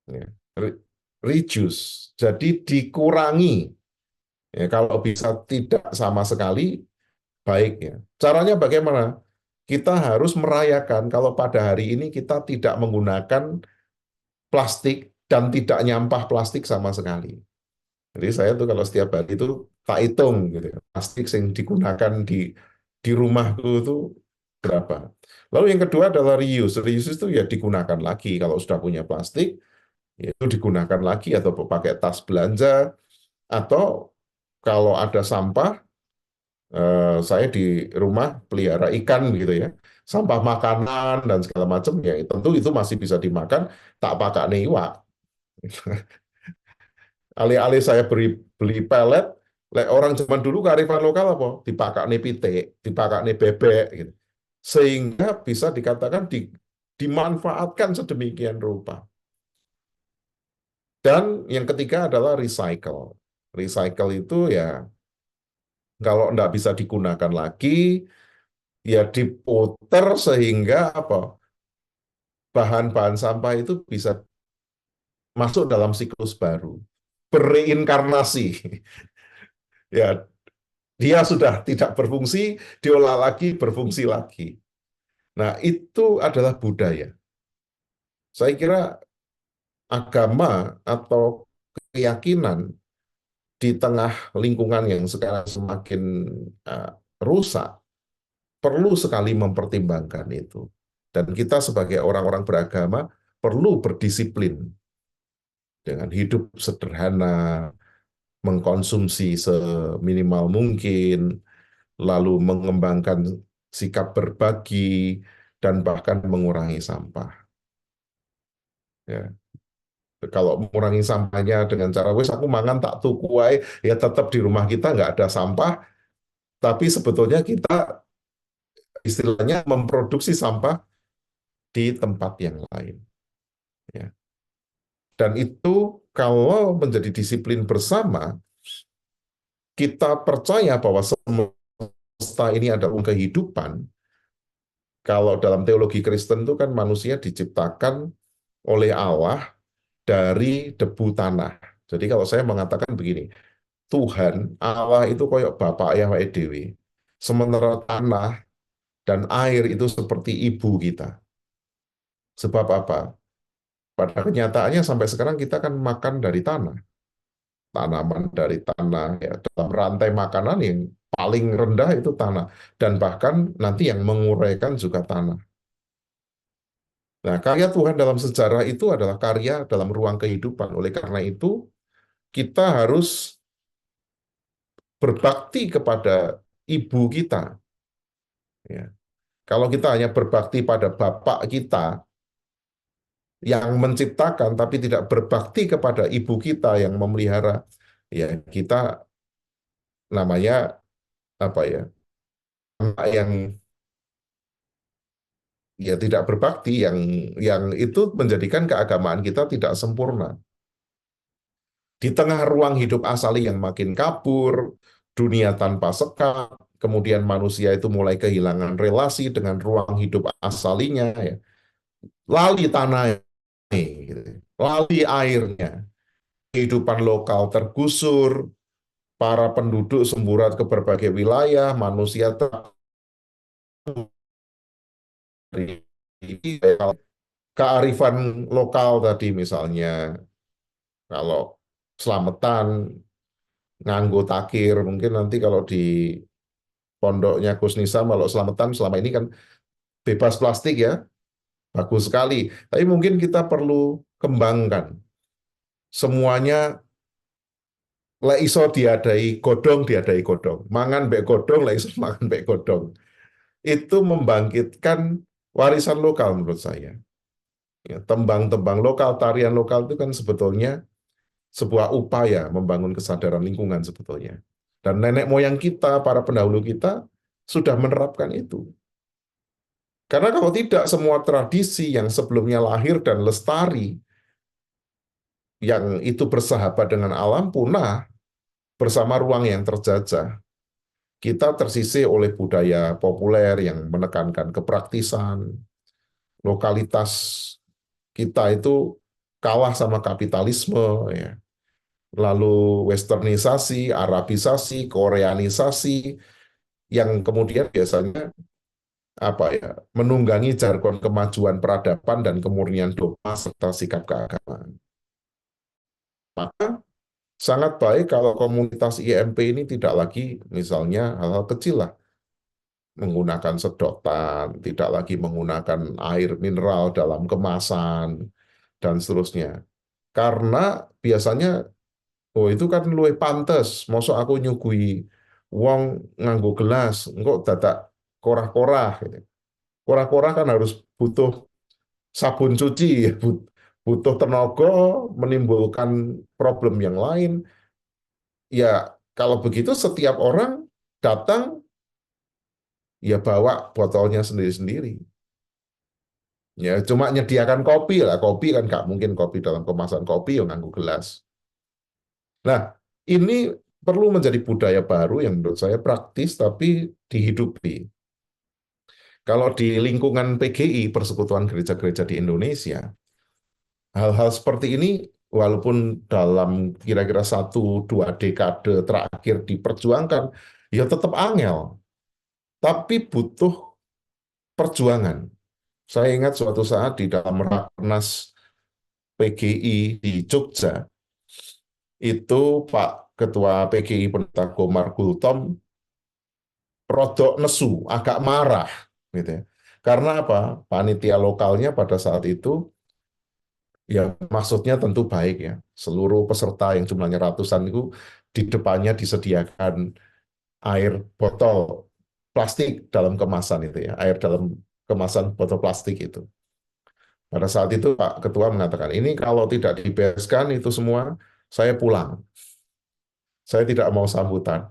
Ya. Reduce, jadi dikurangi. Ya, kalau bisa tidak sama sekali, baik ya. Caranya bagaimana? Kita harus merayakan kalau pada hari ini kita tidak menggunakan plastik dan tidak nyampah plastik sama sekali. Jadi saya tuh kalau setiap hari itu tak hitung gitu ya, plastik yang digunakan di rumahku itu berapa. Lalu yang kedua adalah reuse. Reuse itu ya digunakan lagi kalau sudah punya plastik, ya itu digunakan lagi atau pakai tas belanja atau kalau ada sampah, saya di rumah pelihara ikan gitu ya, sampah makanan dan segala macam ya tentu itu masih bisa dimakan, tak pakai iwak. Alih-alih saya beli pelet, orang zaman dulu kearifan lokal apa? Dipakai pitik, dipakai bebek gitu. Sehingga bisa dikatakan dimanfaatkan sedemikian rupa. Dan yang ketiga adalah recycle. Recycle itu ya kalau nggak bisa digunakan lagi, ya diputer sehingga apa bahan-bahan sampah itu bisa masuk dalam siklus baru, bereinkarnasi. Ya, dia sudah tidak berfungsi, diolah lagi, berfungsi lagi. Nah, itu adalah budaya. Saya kira agama atau keyakinan di tengah lingkungan yang sekarang semakin rusak, perlu sekali mempertimbangkan itu. Dan kita sebagai orang-orang beragama perlu berdisiplin dengan hidup sederhana, mengkonsumsi seminimal mungkin, lalu mengembangkan sikap berbagi, dan bahkan mengurangi sampah. Ya. Kalau mengurangi sampahnya dengan cara, wes aku mangan tak tuku wae, ya tetap di rumah kita nggak ada sampah, tapi sebetulnya kita istilahnya memproduksi sampah di tempat yang lain. Ya. Dan itu kalau menjadi disiplin bersama, kita percaya bahwa semesta ini adalah kehidupan. Kalau dalam teologi Kristen itu kan manusia diciptakan oleh Allah dari debu tanah. Jadi kalau saya mengatakan begini, Tuhan Allah itu koyok Bapak Yahweh Dewi. Sementara tanah dan air itu seperti ibu kita. Sebab apa? Pada kenyataannya sampai sekarang kita kan makan dari tanah. Tanaman dari tanah, ya, dalam rantai makanan yang paling rendah itu tanah. Dan bahkan nanti yang menguraikan juga tanah. Nah, karya Tuhan dalam sejarah itu adalah karya dalam ruang kehidupan. Oleh karena itu, kita harus berbakti kepada ibu kita. Ya. Kalau kita hanya berbakti pada bapak kita yang menciptakan, tapi tidak berbakti kepada ibu kita yang memelihara, ya kita namanya apa ya? Anak yang ya tidak berbakti, yang itu menjadikan keagamaan kita tidak sempurna. Di tengah ruang hidup asali yang makin kabur, dunia tanpa sekat, kemudian manusia itu mulai kehilangan relasi dengan ruang hidup asalinya, ya. Lali tanah gitu. Lali airnya, kehidupan lokal tergusur, para penduduk semburat ke berbagai wilayah, manusia kearifan lokal tadi misalnya, kalau selamatan, nganggo takir, mungkin nanti kalau di pondoknya Gus Nisa, kalau selamatan selama ini kan bebas plastik ya, bagus sekali. Tapi mungkin kita perlu kembangkan. Semuanya lek iso diadai godhong, mangan mbek godhong, lek iso mangan mbek godhong. Itu membangkitkan warisan lokal menurut saya. Ya, tembang-tembang lokal, tarian lokal itu kan sebetulnya sebuah upaya membangun kesadaran lingkungan sebetulnya. Dan nenek moyang kita, para pendahulu kita sudah menerapkan itu. Karena kalau tidak, semua tradisi yang sebelumnya lahir dan lestari, yang itu bersahabat dengan alam, punah bersama ruang yang terjajah. Kita tersisih oleh budaya populer yang menekankan kepraktisan, lokalitas kita itu kalah sama kapitalisme, ya. Lalu westernisasi, arabisasi, koreanisasi, yang kemudian biasanya apa ya, menunggangi jargon kemajuan peradaban dan kemurnian dogma serta sikap keagamaan. Maka sangat baik kalau komunitas IMP ini tidak lagi misalnya hal-hal kecil lah, menggunakan sedotan, tidak lagi menggunakan air mineral dalam kemasan, dan seterusnya. Karena biasanya, oh itu kan luwih pantes, mosok aku nyugui wong nganggo gelas, engkau dadak korah-korah. Gitu. Korah-korah kan harus butuh sabun cuci, butuh tenaga, menimbulkan problem yang lain. Ya, kalau begitu setiap orang datang, ya bawa botolnya sendiri-sendiri. Ya, cuma nyediakan kopi lah. Kopi kan nggak mungkin kopi dalam kemasan kopi yang nganggo gelas. Nah, ini perlu menjadi budaya baru yang menurut saya praktis tapi dihidupi. Kalau di lingkungan PGI, Persekutuan Gereja-Gereja di Indonesia, hal-hal seperti ini walaupun dalam kira-kira 1-2 dekade terakhir diperjuangkan, ya tetap angel. Tapi butuh perjuangan. Saya ingat suatu saat di dalam Rakernas PGI di Jogja, itu Pak Ketua PGI Pendeta Gomar Gultom rodok nesu, agak marah, gitu ya. Karena apa? Panitia lokalnya pada saat itu, ya maksudnya tentu baik ya. Seluruh peserta yang jumlahnya ratusan itu di depannya disediakan air botol plastik dalam kemasan itu ya, air dalam kemasan botol plastik itu. Pada saat itu Pak Ketua mengatakan, ini kalau tidak dibereskan itu semua, saya pulang. Saya tidak mau sambutan.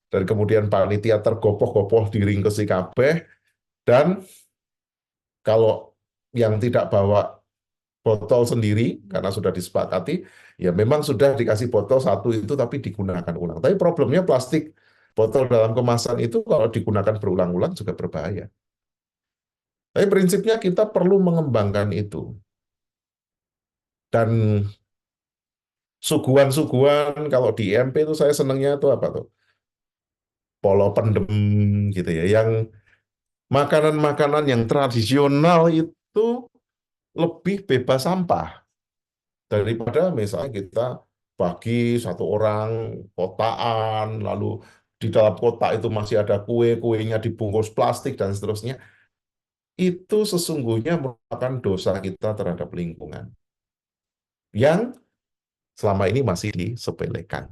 Dan kemudian panitia tergopoh-gopoh diringkesi kabeh, dan kalau yang tidak bawa botol sendiri, karena sudah disepakati, ya memang sudah dikasih botol satu itu, tapi digunakan ulang. Tapi problemnya plastik botol dalam kemasan itu kalau digunakan berulang-ulang juga berbahaya. Tapi prinsipnya kita perlu mengembangkan itu. Dan suguhan-suguhan, kalau di IMP itu saya senangnya itu apa tuh? Polo pendem gitu ya, yang makanan-makanan yang tradisional itu lebih bebas sampah daripada misalnya kita bagi satu orang kotaan, lalu di dalam kotak itu masih ada kue-kuenya dibungkus plastik dan seterusnya. Itu sesungguhnya merupakan dosa kita terhadap lingkungan yang selama ini masih disepelekan.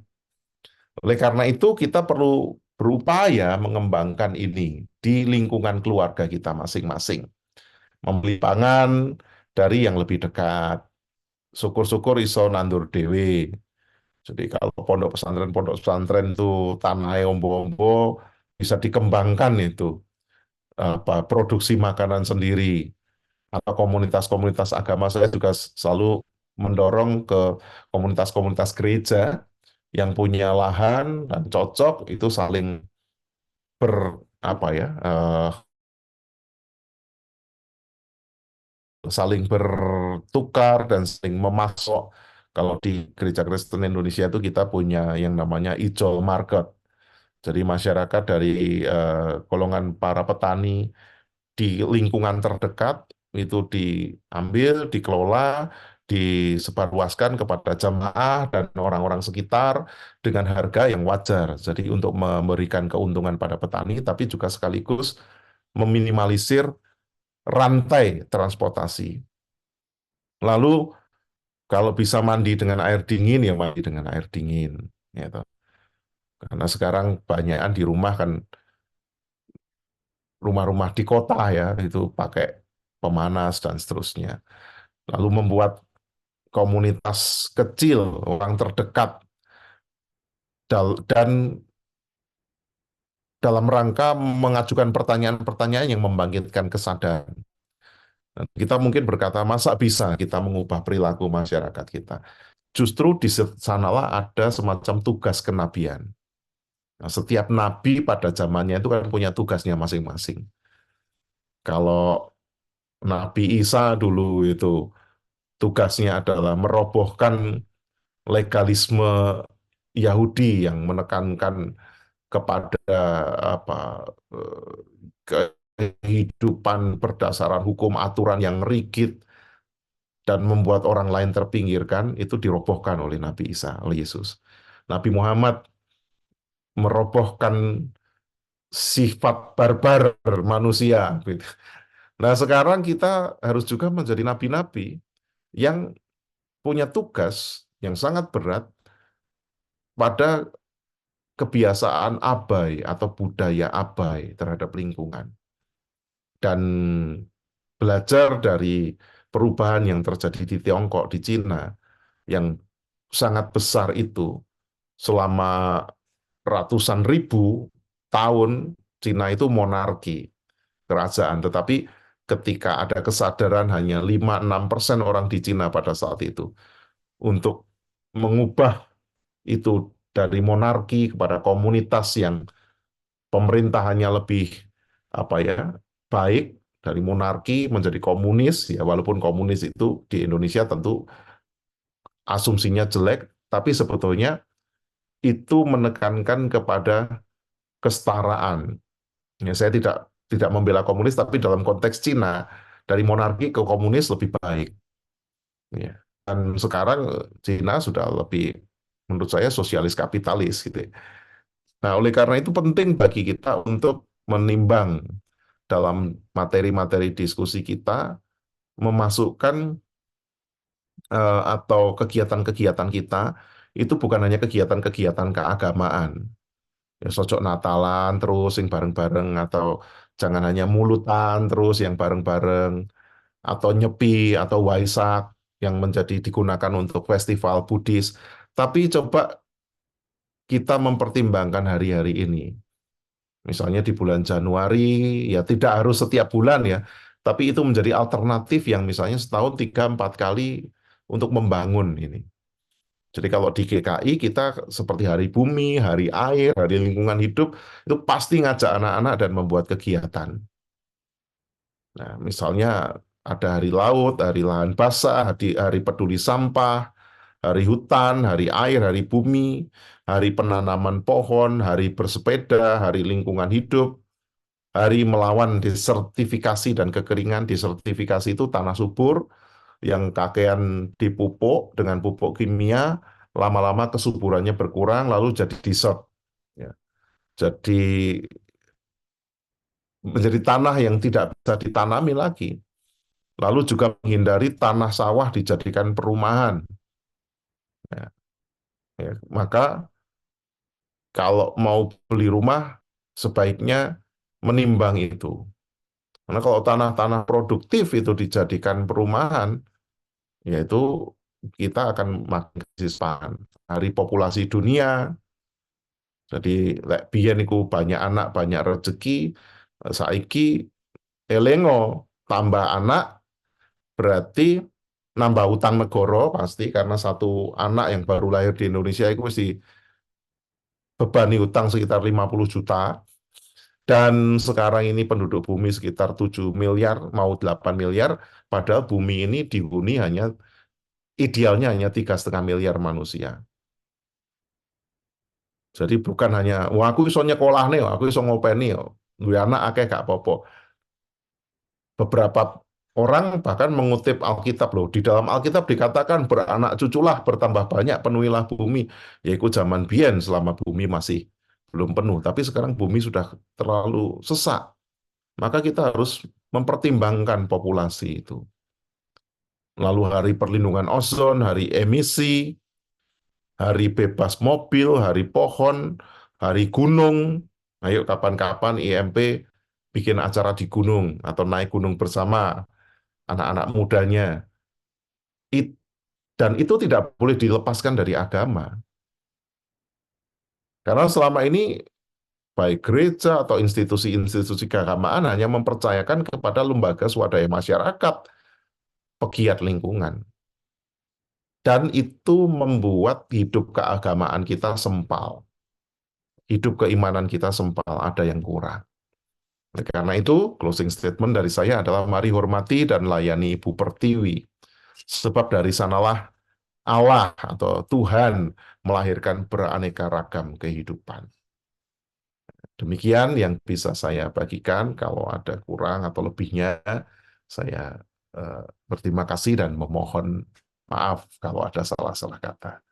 Oleh karena itu kita perlu berupaya mengembangkan ini di lingkungan keluarga kita masing-masing. Membeli pangan dari yang lebih dekat. Syukur-syukur iso nandur dewe. Jadi kalau pondok pesantren itu tanahnya ombo-ombo, bisa dikembangkan itu produksi makanan sendiri. Atau komunitas-komunitas agama, saya juga selalu mendorong ke komunitas-komunitas gereja yang punya lahan dan cocok itu saling saling bertukar dan saling memasok. Kalau di Gereja Kristen Indonesia itu kita punya yang namanya Ijol Market. Jadi masyarakat dari golongan para petani di lingkungan terdekat itu diambil, dikelola, disebarluaskan kepada jamaah dan orang-orang sekitar dengan harga yang wajar. Jadi untuk memberikan keuntungan pada petani, tapi juga sekaligus meminimalisir rantai transportasi. Lalu kalau bisa mandi dengan air dingin, ya mandi dengan air dingin. Gitu. Karena sekarang banyakan di rumah kan, rumah-rumah di kota ya, itu pakai pemanas dan seterusnya. Lalu membuat komunitas kecil, orang terdekat, dan dalam rangka mengajukan pertanyaan-pertanyaan yang membangkitkan kesadaran. Kita mungkin berkata, masa bisa kita mengubah perilaku masyarakat kita? Justru di sanalah ada semacam tugas kenabian. Nah, setiap nabi pada zamannya itu kan punya tugasnya masing-masing. Kalau Nabi Isa dulu itu tugasnya adalah merobohkan legalisme Yahudi yang menekankan kepada kehidupan berdasarkan hukum aturan yang rigid dan membuat orang lain terpinggirkan, itu dirobohkan oleh Nabi Isa, oleh Yesus. Nabi Muhammad merobohkan sifat barbar manusia. Nah, sekarang kita harus juga menjadi nabi-nabi yang punya tugas yang sangat berat pada kebiasaan abai atau budaya abai terhadap lingkungan. Dan belajar dari perubahan yang terjadi di Tiongkok, di Cina, yang sangat besar itu, selama ratusan ribu tahun, Cina itu monarki, kerajaan. Tetapi ketika ada kesadaran hanya 5-6% orang di Cina pada saat itu, untuk mengubah itu dari monarki kepada komunitas yang pemerintahannya lebih baik, dari monarki menjadi komunis, ya walaupun komunis itu di Indonesia tentu asumsinya jelek, tapi sebetulnya itu menekankan kepada kesetaraan. Ya, saya tidak membela komunis, tapi dalam konteks Cina dari monarki ke komunis lebih baik. Ya. Dan sekarang Cina sudah lebih, menurut saya, sosialis kapitalis gitu. Nah, oleh karena itu penting bagi kita untuk menimbang dalam materi-materi diskusi kita, memasukkan atau kegiatan-kegiatan kita itu bukan hanya kegiatan-kegiatan keagamaan. Ya, sojok Natalan terus yang bareng-bareng, atau jangan hanya mulutan terus yang bareng-bareng, atau Nyepi atau Waisak yang digunakan untuk festival Buddhis. Tapi coba kita mempertimbangkan hari-hari ini. Misalnya di bulan Januari, ya tidak harus setiap bulan ya, tapi itu menjadi alternatif yang misalnya setahun 3-4 kali untuk membangun ini. Jadi kalau di GKI kita seperti Hari Bumi, Hari Air, Hari Lingkungan Hidup, itu pasti ngajak anak-anak dan membuat kegiatan. Nah, misalnya ada Hari Laut, Hari Lahan Basah, Hari Peduli Sampah, Hari Hutan, Hari Air, Hari Bumi, Hari Penanaman Pohon, Hari Bersepeda, Hari Lingkungan Hidup, Hari Melawan Desertifikasi dan Kekeringan. Desertifikasi itu tanah subur yang kakean dipupuk dengan pupuk kimia, lama-lama kesuburannya berkurang, lalu jadi desert. Ya. Jadi menjadi tanah yang tidak bisa ditanami lagi. Lalu juga menghindari tanah sawah dijadikan perumahan. Ya. Ya. Maka kalau mau beli rumah sebaiknya menimbang itu. Karena kalau tanah-tanah produktif itu dijadikan perumahan, yaitu kita akan makin kesispan. Hari populasi dunia, jadi lek biyen iku banyak anak, banyak rezeki, saiki elengo tambah anak berarti nambah utang negara pasti karena satu anak yang baru lahir di Indonesia itu mesti bebani utang sekitar 50 juta. Dan sekarang ini penduduk bumi sekitar 7 miliar, mau 8 miliar, padahal bumi ini dihuni hanya idealnya hanya 3,5 miliar manusia. Jadi bukan hanya, wah aku iso nyekolah nih, aku iso ngopeni, duwe anak akeh gak apa-apa. Beberapa orang bahkan mengutip Alkitab loh. Di dalam Alkitab dikatakan beranak cuculah bertambah banyak, penuhilah bumi. Yaitu zaman biyen selama bumi masih belum penuh. Tapi sekarang bumi sudah terlalu sesak. Maka kita harus mempertimbangkan populasi itu. Lalu hari perlindungan ozon, hari emisi, hari bebas mobil, hari pohon, hari gunung. Ayo kapan-kapan IMP bikin acara di gunung atau naik gunung bersama anak-anak mudanya. Dan itu tidak boleh dilepaskan dari agama. Karena selama ini baik gereja atau institusi-institusi keagamaan hanya mempercayakan kepada lembaga swadaya masyarakat pegiat lingkungan. Dan itu membuat hidup keagamaan kita sempal. Hidup keimanan kita sempal, ada yang kurang. Karena itu, closing statement dari saya adalah mari hormati dan layani Ibu Pertiwi. Sebab dari sanalah Allah atau Tuhan melahirkan beraneka ragam kehidupan. Demikian yang bisa saya bagikan. Kalau ada kurang atau lebihnya, saya berterima kasih dan memohon maaf kalau ada salah-salah kata.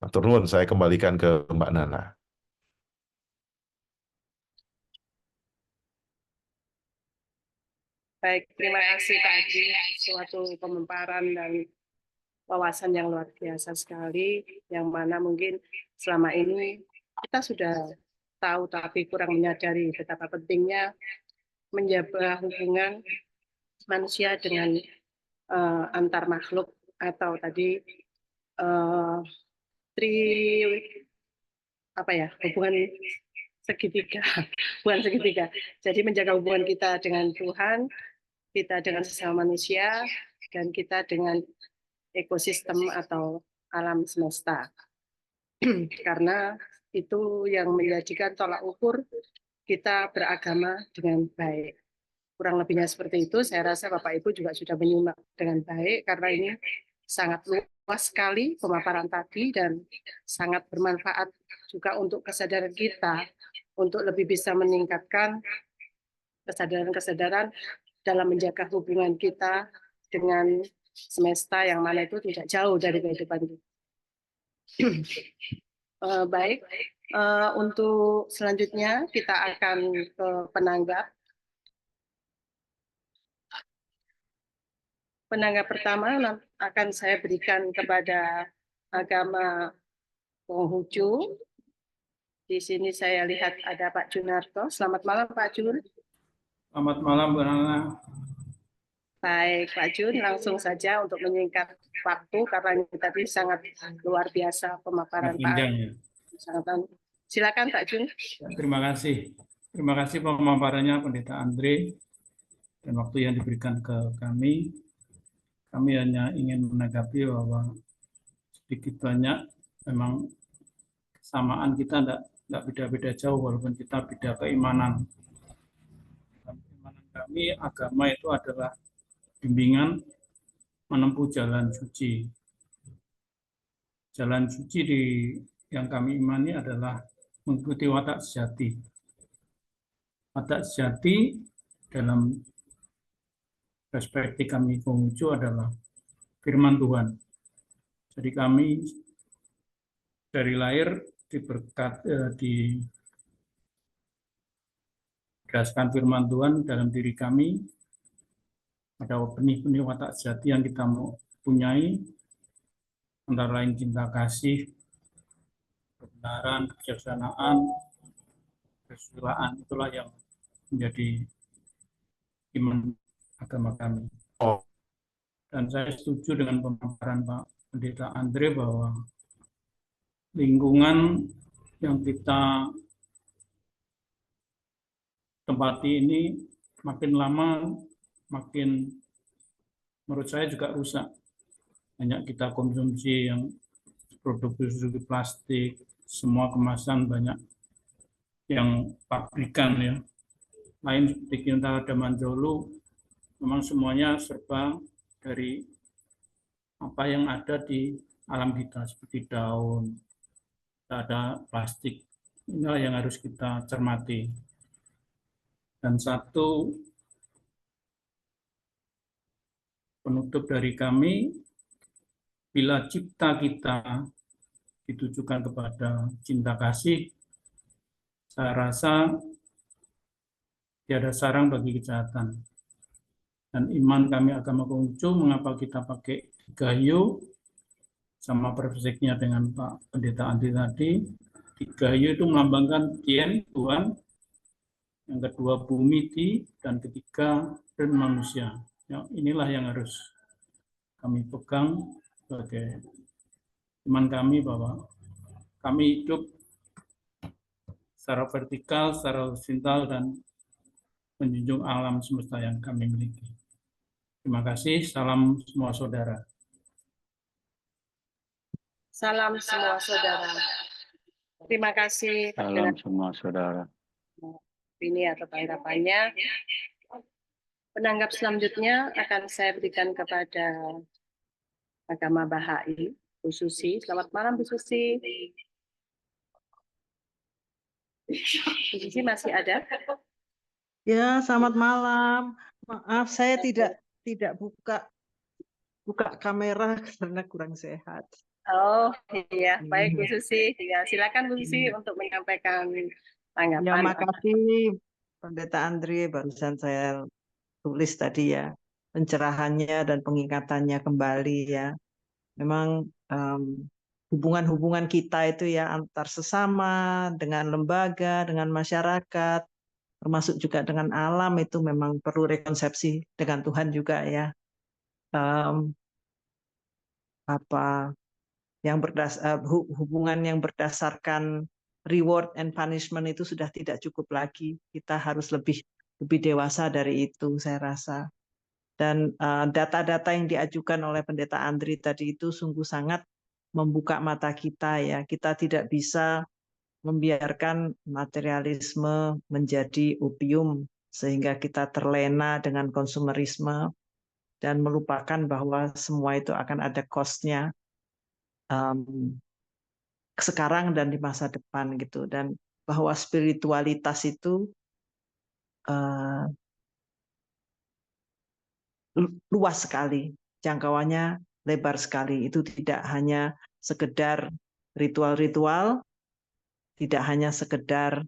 Matur nuwun, saya kembalikan ke Mbak Nana. Baik, terima kasih Pak Haji. Suatu pemaparan dan wawasan yang luar biasa sekali, yang mana mungkin selama ini kita sudah tahu tapi kurang menyadari betapa pentingnya menjaga hubungan manusia dengan antar makhluk atau tadi hubungan segitiga, hubungan segitiga. Jadi menjaga hubungan kita dengan Tuhan, kita dengan sesama manusia, dan kita dengan ekosistem atau alam semesta. Karena itu yang menjadikan tolak ukur kita beragama dengan baik. Kurang lebihnya seperti itu, saya rasa Bapak Ibu juga sudah menyimak dengan baik, karena ini sangat luas sekali pemaparan tadi dan sangat bermanfaat juga untuk kesadaran kita, untuk lebih bisa meningkatkan kesadaran-kesadaran dalam menjaga hubungan kita dengan semesta yang mana itu tidak jauh dari kehidupan kita. Baik, untuk selanjutnya kita akan ke penanggap. Penanggap pertama akan saya berikan kepada agama Konghucu. Di sini saya lihat ada Pak Junarto. Selamat malam Pak Jun. Selamat malam Bu Nana. Baik Pak Jun, langsung saja untuk menyingkat waktu karena ini tadi sangat luar biasa pemaparan Pak. Ya. Silakan Pak Jun. Terima kasih. Terima kasih pemaparannya Pendeta Andre dan waktu yang diberikan ke kami. Kami hanya ingin menanggapi bahwa sedikit banyak memang kesamaan kita tidak beda-beda jauh walaupun kita beda keimanan. Keimanan kami, agama itu adalah bimbingan menempuh jalan suci. Jalan suci yang kami imani adalah mengikuti watak sejati. Watak sejati dalam perspektif kami Konghucu adalah firman Tuhan. Jadi kami dari lahir dikasihkan firman Tuhan dalam diri kami. Ada benih-benih watak sejati yang kita mau punyai, antara lain cinta kasih, kebenaran, kebijaksanaan, kesusilaan, itulah yang menjadi iman agama kami. Oh. Dan saya setuju dengan pemaparan Pak Pendeta Andre bahwa lingkungan yang kita tempati ini makin lama makin menurut saya juga rusak. Banyak kita konsumsi yang produk plastik, semua kemasan banyak yang pabrikan ya. Lain seperti kita ada Manjolu, memang semuanya serba dari apa yang ada di alam kita seperti daun, ada plastik. Inilah yang harus kita cermati. Dan satu penutup dari kami, bila cipta kita ditujukan kepada cinta kasih, saya rasa tiada sarang bagi kejahatan. Dan iman kami agama Konghucu, mengapa kita pakai 3U, sama perspektifnya dengan Pak Pendeta Andi tadi, 3U itu melambangkan Tien, Tuhan, yang kedua bumi, Ti, dan ketiga dan manusia. Ya, inilah yang harus kami pegang sebagai iman kami bahwa kami hidup secara vertikal, secara horizontal, dan menjunjung alam semesta yang kami miliki. Terima kasih, salam semua saudara. Salam semua saudara. Terima kasih Salam semua saudara. ini atau tanggapannya. Penanggap selanjutnya akan saya berikan kepada agama Bahai, Bu Susi. Selamat malam, Bu Susi. Bu Susi masih ada? Ya, selamat malam. Maaf, saya tidak buka kamera karena kurang sehat. Oh iya, baik Bu Susi. Ya, silakan Bu Susi untuk menyampaikan Ya, tanggapan. makasih Pendeta Andre, barusan saya tulis tadi ya, pencerahannya dan pengingatannya kembali ya. Memang hubungan-hubungan kita itu ya antar sesama, dengan lembaga, dengan masyarakat, termasuk juga dengan alam itu memang perlu rekonsepsi dengan Tuhan juga ya. Hubungan yang berdasarkan reward and punishment itu sudah tidak cukup lagi. Kita harus lebih dewasa dari itu, saya rasa. Dan data-data yang diajukan oleh Pendeta Andri tadi itu sungguh sangat membuka mata kita ya. Kita tidak bisa membiarkan materialisme menjadi opium sehingga kita terlena dengan konsumerisme dan melupakan bahwa semua itu akan ada cost-nya sekarang dan di masa depan gitu, dan bahwa spiritualitas itu luas sekali, jangkauannya lebar sekali. Itu tidak hanya sekedar ritual-ritual, tidak hanya sekedar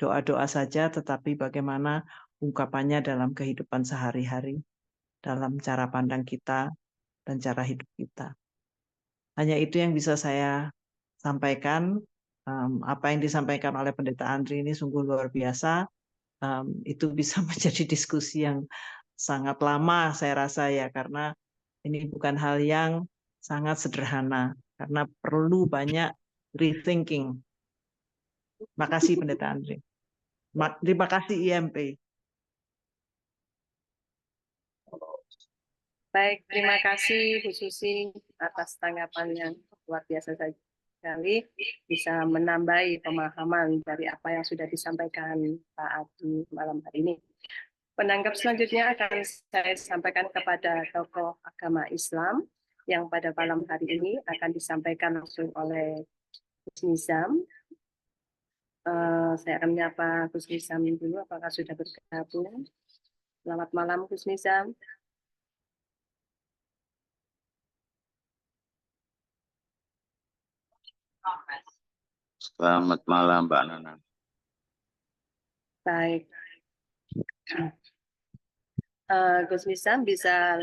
doa-doa saja, tetapi bagaimana ungkapannya dalam kehidupan sehari-hari, dalam cara pandang kita dan cara hidup kita. Hanya itu yang bisa saya sampaikan. Apa yang disampaikan oleh Pendeta Andri ini sungguh luar biasa. Itu bisa menjadi diskusi yang sangat lama saya rasa ya, karena ini bukan hal yang sangat sederhana, karena perlu banyak rethinking. Makasih Pendeta Andri. Terima kasih IMP. Baik, terima kasih Bu Susi atas tanggapan yang luar biasa sekali, bisa menambahi pemahaman dari apa yang sudah disampaikan Pak Adi malam hari ini. Penanggap selanjutnya akan saya sampaikan kepada tokoh agama Islam yang pada malam hari ini akan disampaikan langsung oleh Gus Nizam. Saya akan menyapa Gus Nizam dulu, apakah sudah bergabung? Selamat malam Gus Nizam. Selamat malam Mbak Nana. Baik. Gus Nizam bisa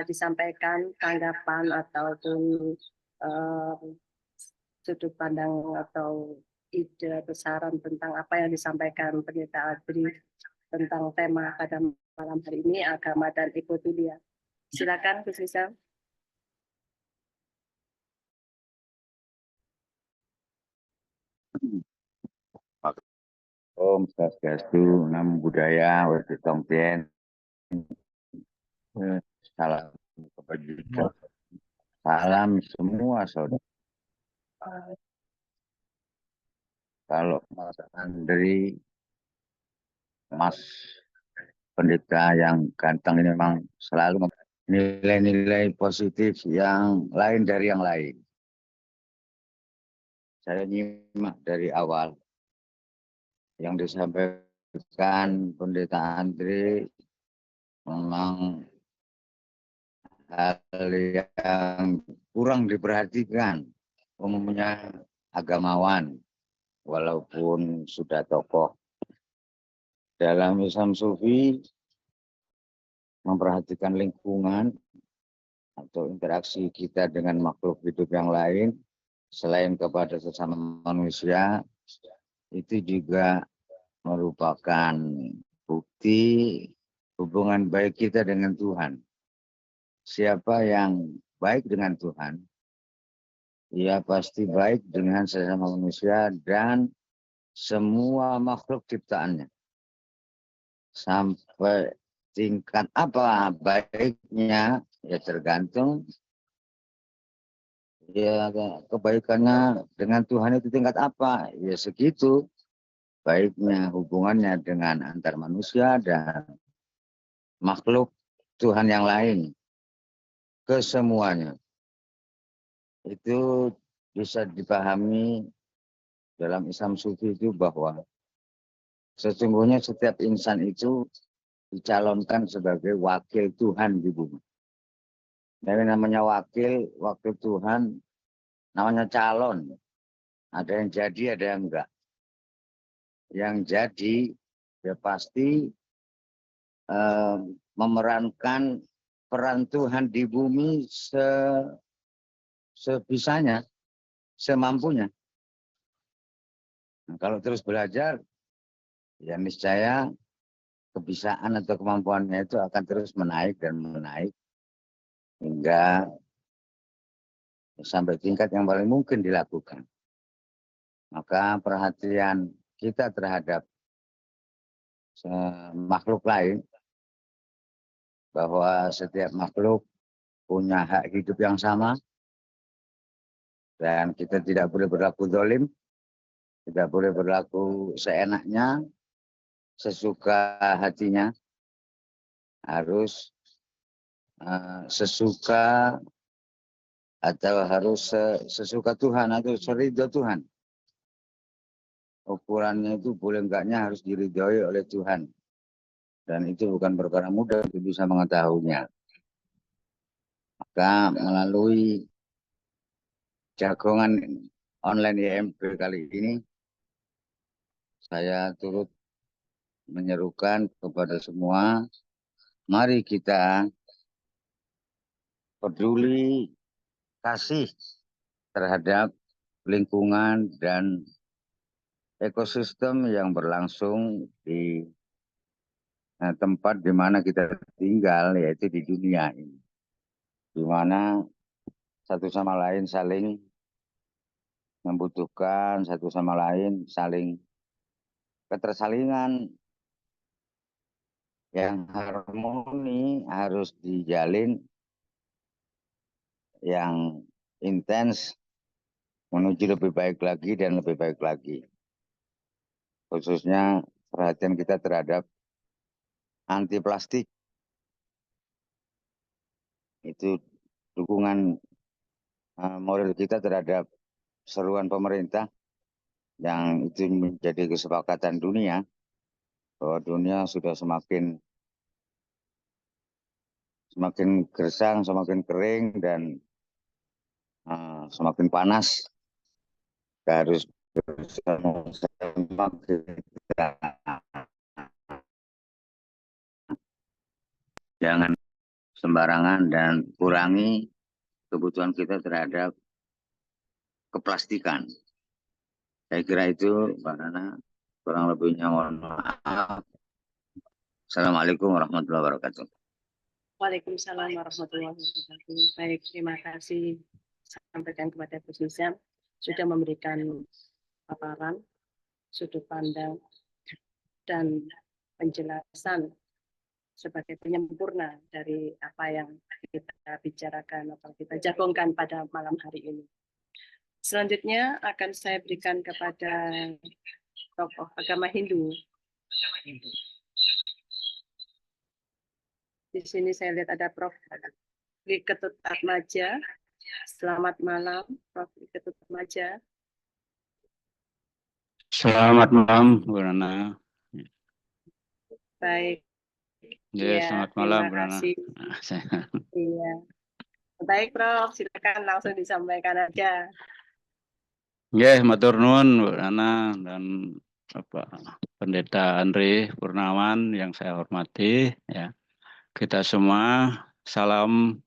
disampaikan tanggapan ataupun sudut pandang atau ide atau saran tentang apa yang disampaikan Pendeta Adri tentang tema pada malam hari ini, agama dan ekofilia. Silakan, Bu Sisa. Om Swastiastu, Namo Buddhaya, Wadi Tongtien. Salam kebajikan. Salam semua saudara. Kalau Mas Andri, Mas Pendeta yang ganteng ini memang selalu nilai-nilai positif yang lain dari yang lain. Saya nyimak dari awal yang disampaikan Pendeta Andri memang hal yang kurang diperhatikan umumnya agamawan walaupun sudah tokoh dalam Islam Sufi memperhatikan lingkungan atau interaksi kita dengan makhluk hidup yang lain selain kepada sesama manusia itu juga merupakan bukti hubungan baik kita dengan Tuhan. Siapa yang baik dengan Tuhan, ia pasti baik dengan sesama manusia dan semua makhluk ciptaannya. Sampai tingkat apa baiknya, ya tergantung ya kebaikannya dengan Tuhan itu tingkat apa, ya segitu baiknya hubungannya dengan antar manusia dan makhluk Tuhan yang lain. Kesemuanya itu bisa dipahami dalam Islam Sufi itu bahwa sesungguhnya setiap insan itu dicalonkan sebagai wakil Tuhan di bumi. Jadi namanya wakil Tuhan, namanya calon. Ada yang jadi, ada yang enggak. Yang jadi ya pasti memerankan peran Tuhan di bumi sebisanya, semampunya. Nah, kalau terus belajar, ya niscaya kebisaan atau kemampuannya itu akan terus menaik dan menaik hingga sampai tingkat yang paling mungkin dilakukan. Maka perhatian kita terhadap makhluk lain, bahwa setiap makhluk punya hak hidup yang sama, dan kita tidak boleh berlaku zalim, tidak boleh berlaku seenaknya, sesuka hatinya, harus sesuka atau harus sesuka Tuhan atau seridho Tuhan. Ukurannya itu boleh enggaknya harus diridhoi oleh Tuhan. Dan itu bukan perkara mudah untuk bisa mengetahuinya. Maka melalui jagongan online IMB kali ini, saya turut menyerukan kepada semua, mari kita peduli kasih terhadap lingkungan dan ekosistem yang berlangsung di tempat di mana kita tinggal, yaitu di dunia ini. Di mana satu sama lain saling membutuhkan, satu sama lain saling ketersalingan yang harmoni harus dijalin yang intens menuju lebih baik lagi dan lebih baik lagi. Khususnya perhatian kita terhadap anti plastik. Itu dukungan moral kita terhadap seruan pemerintah yang itu menjadi kesepakatan dunia, bahwa dunia sudah semakin gersang, semakin kering dan semakin panas. Kita harus bersama-sama kita jangan sembarangan dan kurangi kebutuhan kita terhadap keplastikan. Saya kira itu, Mbak Nana. Kurang lebihnya mohon maaf. Assalamualaikum warahmatullahi wabarakatuh. Waalaikumsalam warahmatullahi wabarakatuh. Baik, terima kasih sampaikan kepada Gus Nizam sudah memberikan paparan, sudut pandang, dan penjelasan sebagai penyempurna dari apa yang kita bicarakan atau kita jagokan pada malam hari ini. Selanjutnya akan saya berikan kepada tokoh agama Hindu. Di sini saya lihat ada Prof. Ketut Atmaja. Selamat malam, Prof. Ketut Atmaja. Selamat malam, Bu Nana. Baik. Ya, selamat malam, Bu terima Nana. kasih. Iya. Baik, Prof. Silakan langsung disampaikan aja. Ya, matur nuwun, Bu Nana dan Pendeta Andre Purnawan yang saya hormati. Ya, kita semua salam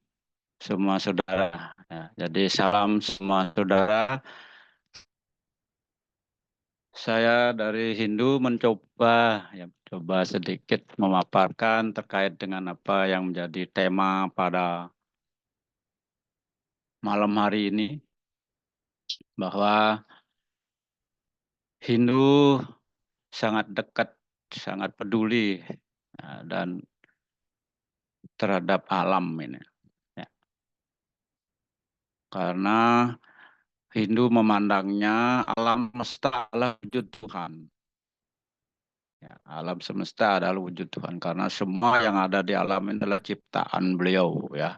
semua saudara. Ya, jadi salam semua saudara. Saya dari Hindu mencoba sedikit memaparkan terkait dengan apa yang menjadi tema pada malam hari ini, bahwa Hindu sangat dekat, sangat peduli dan terhadap alam ini. Ya. Karena Hindu memandangnya alam semesta adalah wujud Tuhan. Ya, alam semesta adalah wujud Tuhan karena semua yang ada di alam ini adalah ciptaan beliau. Ya,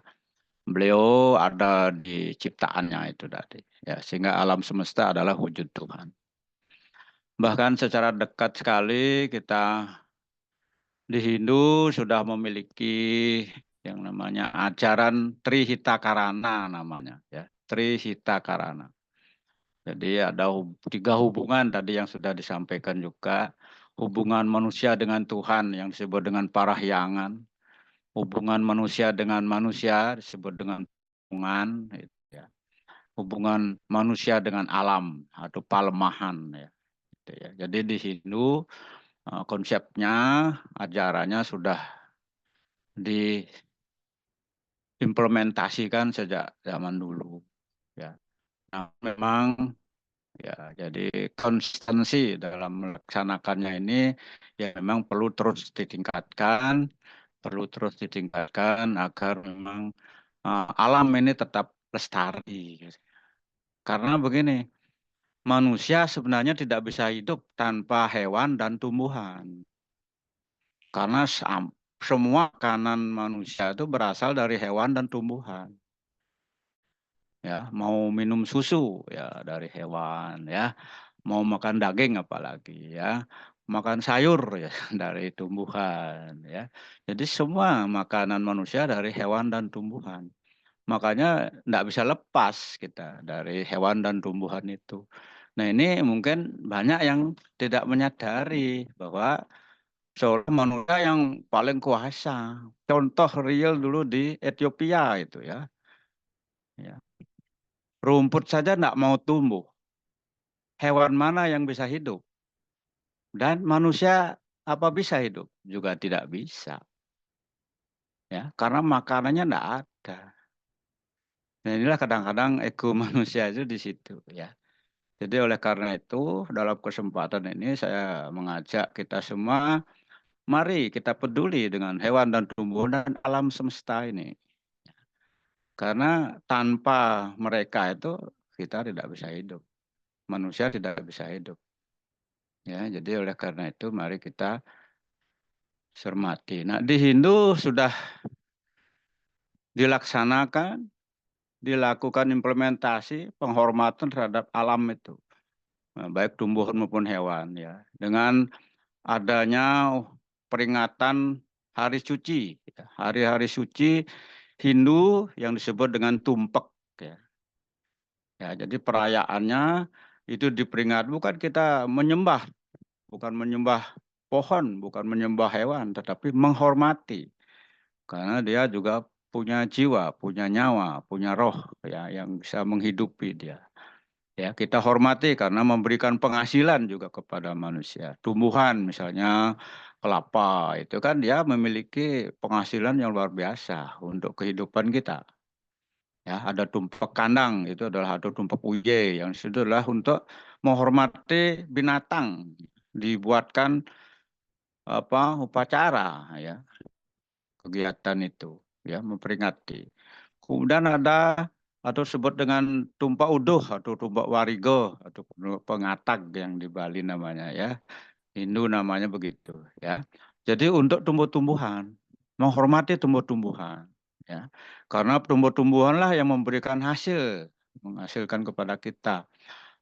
beliau ada di ciptaannya itu tadi. Ya, sehingga alam semesta adalah wujud Tuhan. Bahkan secara dekat sekali kita di Hindu sudah memiliki yang namanya ajaran Trihitakarana namanya. Ya, Trihitakarana. Jadi ada 3 hubungan tadi yang sudah disampaikan juga. Hubungan manusia dengan Tuhan yang disebut dengan parahyangan. Hubungan manusia dengan manusia disebut dengan hubungan. Ya. Hubungan manusia dengan alam atau palemahan. Ya. Jadi di Hindu konsepnya, ajarannya sudah diimplementasikan sejak zaman dulu. Ya. Nah, memang ya, jadi konsistensi dalam melaksanakannya ini ya memang perlu terus ditingkatkan agar memang alam ini tetap lestari. Karena begini, manusia sebenarnya tidak bisa hidup tanpa hewan dan tumbuhan. Karena semua makanan manusia itu berasal dari hewan dan tumbuhan. Ya, mau minum susu ya dari hewan ya, mau makan daging apalagi ya, makan sayur ya dari tumbuhan ya. Jadi semua makanan manusia dari hewan dan tumbuhan. Makanya tidak bisa lepas kita dari hewan dan tumbuhan itu. Nah, ini mungkin banyak yang tidak menyadari bahwa seorang manusia yang paling kuasa. Contoh real dulu di Ethiopia itu ya. Ya. Rumput saja tidak mau tumbuh. Hewan mana yang bisa hidup? Dan manusia apa bisa hidup? Juga tidak bisa. Ya, karena makanannya tidak ada. Nah, inilah kadang-kadang ego manusia itu di situ ya. Jadi oleh karena itu dalam kesempatan ini saya mengajak kita semua, mari kita peduli dengan hewan dan tumbuhan dan alam semesta ini. Karena tanpa mereka itu kita tidak bisa hidup. Manusia tidak bisa hidup. Ya, jadi oleh karena itu mari kita cermati. Nah, di Hindu sudah dilakukan implementasi penghormatan terhadap alam itu. Nah, baik tumbuhan maupun hewan ya. Dengan adanya peringatan hari suci, hari-hari suci Hindu yang disebut dengan Tumpek ya. Ya, jadi perayaannya itu diperingati bukan kita menyembah, bukan menyembah pohon, bukan menyembah hewan, tetapi menghormati. Karena dia juga punya jiwa, punya nyawa, punya roh ya yang bisa menghidupi dia. Ya, kita hormati karena memberikan penghasilan juga kepada manusia. Tumbuhan misalnya kelapa itu kan dia memiliki penghasilan yang luar biasa untuk kehidupan kita. Ya, ada tumpak kandang itu adalah ada tumpak uye yang itu adalah untuk menghormati binatang, dibuatkan upacara ya kegiatan itu ya memperingati. Kemudian ada atau sebut dengan tumpak uduh atau tumpak warigo atau pengatag yang di Bali namanya ya. Hindu namanya begitu ya. Jadi untuk tumbuh-tumbuhan, menghormati tumbuh-tumbuhan ya. Karena tumbuh-tumbuhanlah yang memberikan hasil, menghasilkan kepada kita.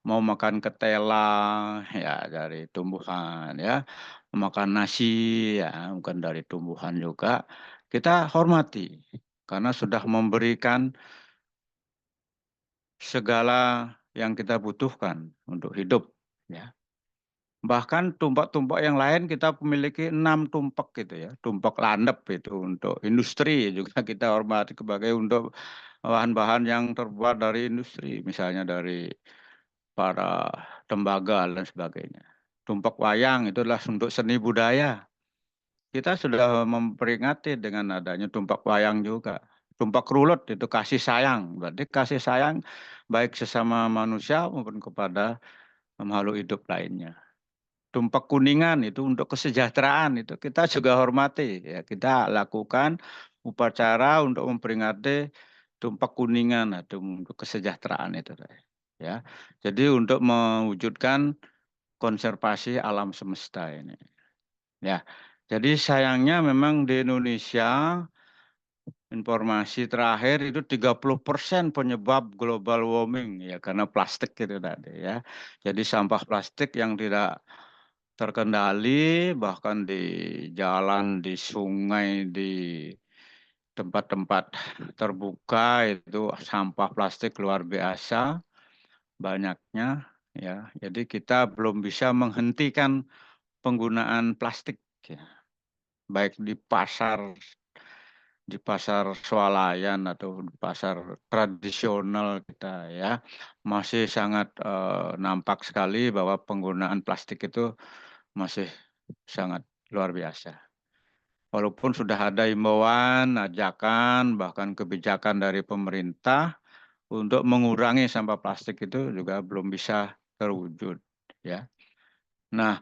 Mau makan ketela ya dari tumbuhan ya, makan nasi ya bukan dari tumbuhan juga. Kita hormati karena sudah memberikan segala yang kita butuhkan untuk hidup ya. Bahkan tumpak-tumpak yang lain kita memiliki 6 tumpak gitu ya. Tumpak landep itu untuk industri juga kita hormati sebagai untuk bahan-bahan yang terbuat dari industri, misalnya dari para tembaga dan sebagainya. Tumpak wayang itu adalah untuk seni budaya. Kita sudah memperingati dengan adanya tumpak wayang juga. Tumpak rulut itu kasih sayang. Berarti kasih sayang baik sesama manusia maupun kepada makhluk hidup lainnya. Tumpak kuningan itu untuk kesejahteraan itu kita juga hormati ya, kita lakukan upacara untuk memperingati tumpak kuningan atau untuk kesejahteraan itu ya. Jadi untuk mewujudkan konservasi alam semesta ini ya. Jadi sayangnya memang di Indonesia informasi terakhir itu 30% penyebab global warming ya karena plastik itu tadi ya. Jadi sampah plastik yang tidak terkendali bahkan di jalan, di sungai, di tempat-tempat terbuka itu sampah plastik luar biasa banyaknya ya. Jadi kita belum bisa menghentikan penggunaan plastik ya. Baik di pasar swalayan atau di pasar tradisional kita ya masih sangat nampak sekali bahwa penggunaan plastik itu masih sangat luar biasa. Walaupun sudah ada himbauan, ajakan, bahkan kebijakan dari pemerintah untuk mengurangi sampah plastik itu juga belum bisa terwujud ya. Nah,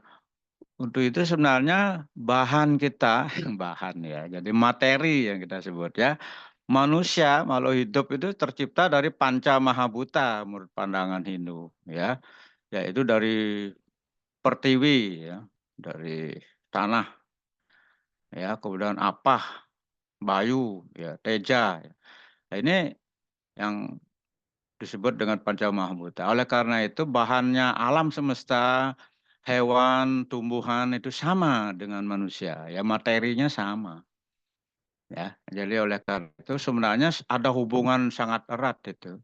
untuk itu sebenarnya bahan kita, bahan ya, jadi materi yang kita sebut ya, manusia, makhluk hidup itu tercipta dari panca mahabhuta menurut pandangan Hindu ya, yaitu dari pertiwi ya, dari tanah ya, kemudian apah, bayu ya, teja. Nah, ini yang disebut dengan panca mahabhuta. Oleh karena itu bahannya alam semesta, hewan, tumbuhan itu sama dengan manusia, ya materinya sama. Ya, jadi oleh karena itu sebenarnya ada hubungan sangat erat itu.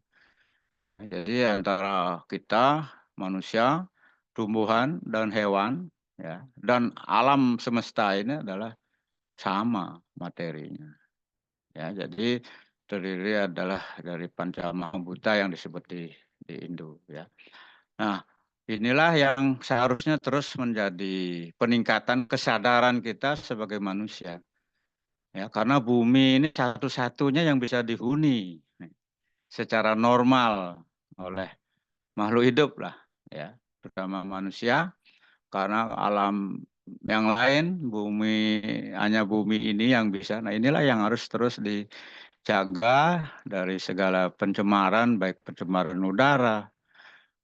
Jadi antara kita manusia, tumbuhan dan hewan, ya, dan alam semesta ini adalah sama materinya. Ya, jadi terdiri adalah dari panca mahabhuta yang disebut di Hindu. Ya. Nah, inilah yang seharusnya terus menjadi peningkatan kesadaran kita sebagai manusia. Ya, karena bumi ini satu-satunya yang bisa dihuni secara normal oleh makhluk hidup lah, ya, terutama manusia. Karena alam yang lain, hanya bumi ini yang bisa. Nah, inilah yang harus terus dijaga dari segala pencemaran, baik pencemaran udara,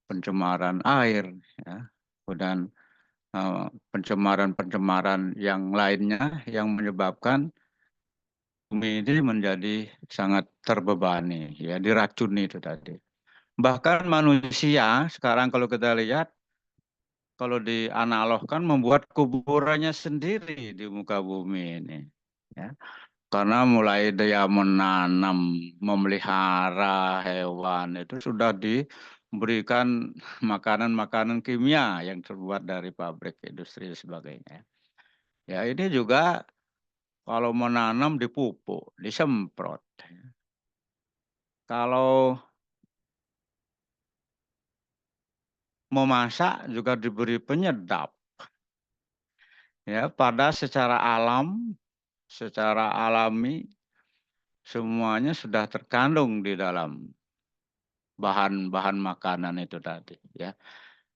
pencemaran air, ya, dan pencemaran-pencemaran yang lainnya yang menyebabkan bumi ini menjadi sangat terbebani, ya, diracuni itu tadi. Bahkan manusia sekarang kalau kita lihat, kalau dianalogkan membuat kuburannya sendiri di muka bumi ini, ya. Karena mulai dia menanam, memelihara hewan itu sudah diberikan makanan-makanan kimia yang terbuat dari pabrik industri dan sebagainya. Ya ini juga kalau menanam dipupuk, disemprot. Kalau memasak juga diberi penyedap. Ya, pada secara alam, secara alami, semuanya sudah terkandung di dalam bahan-bahan makanan itu tadi. Ya,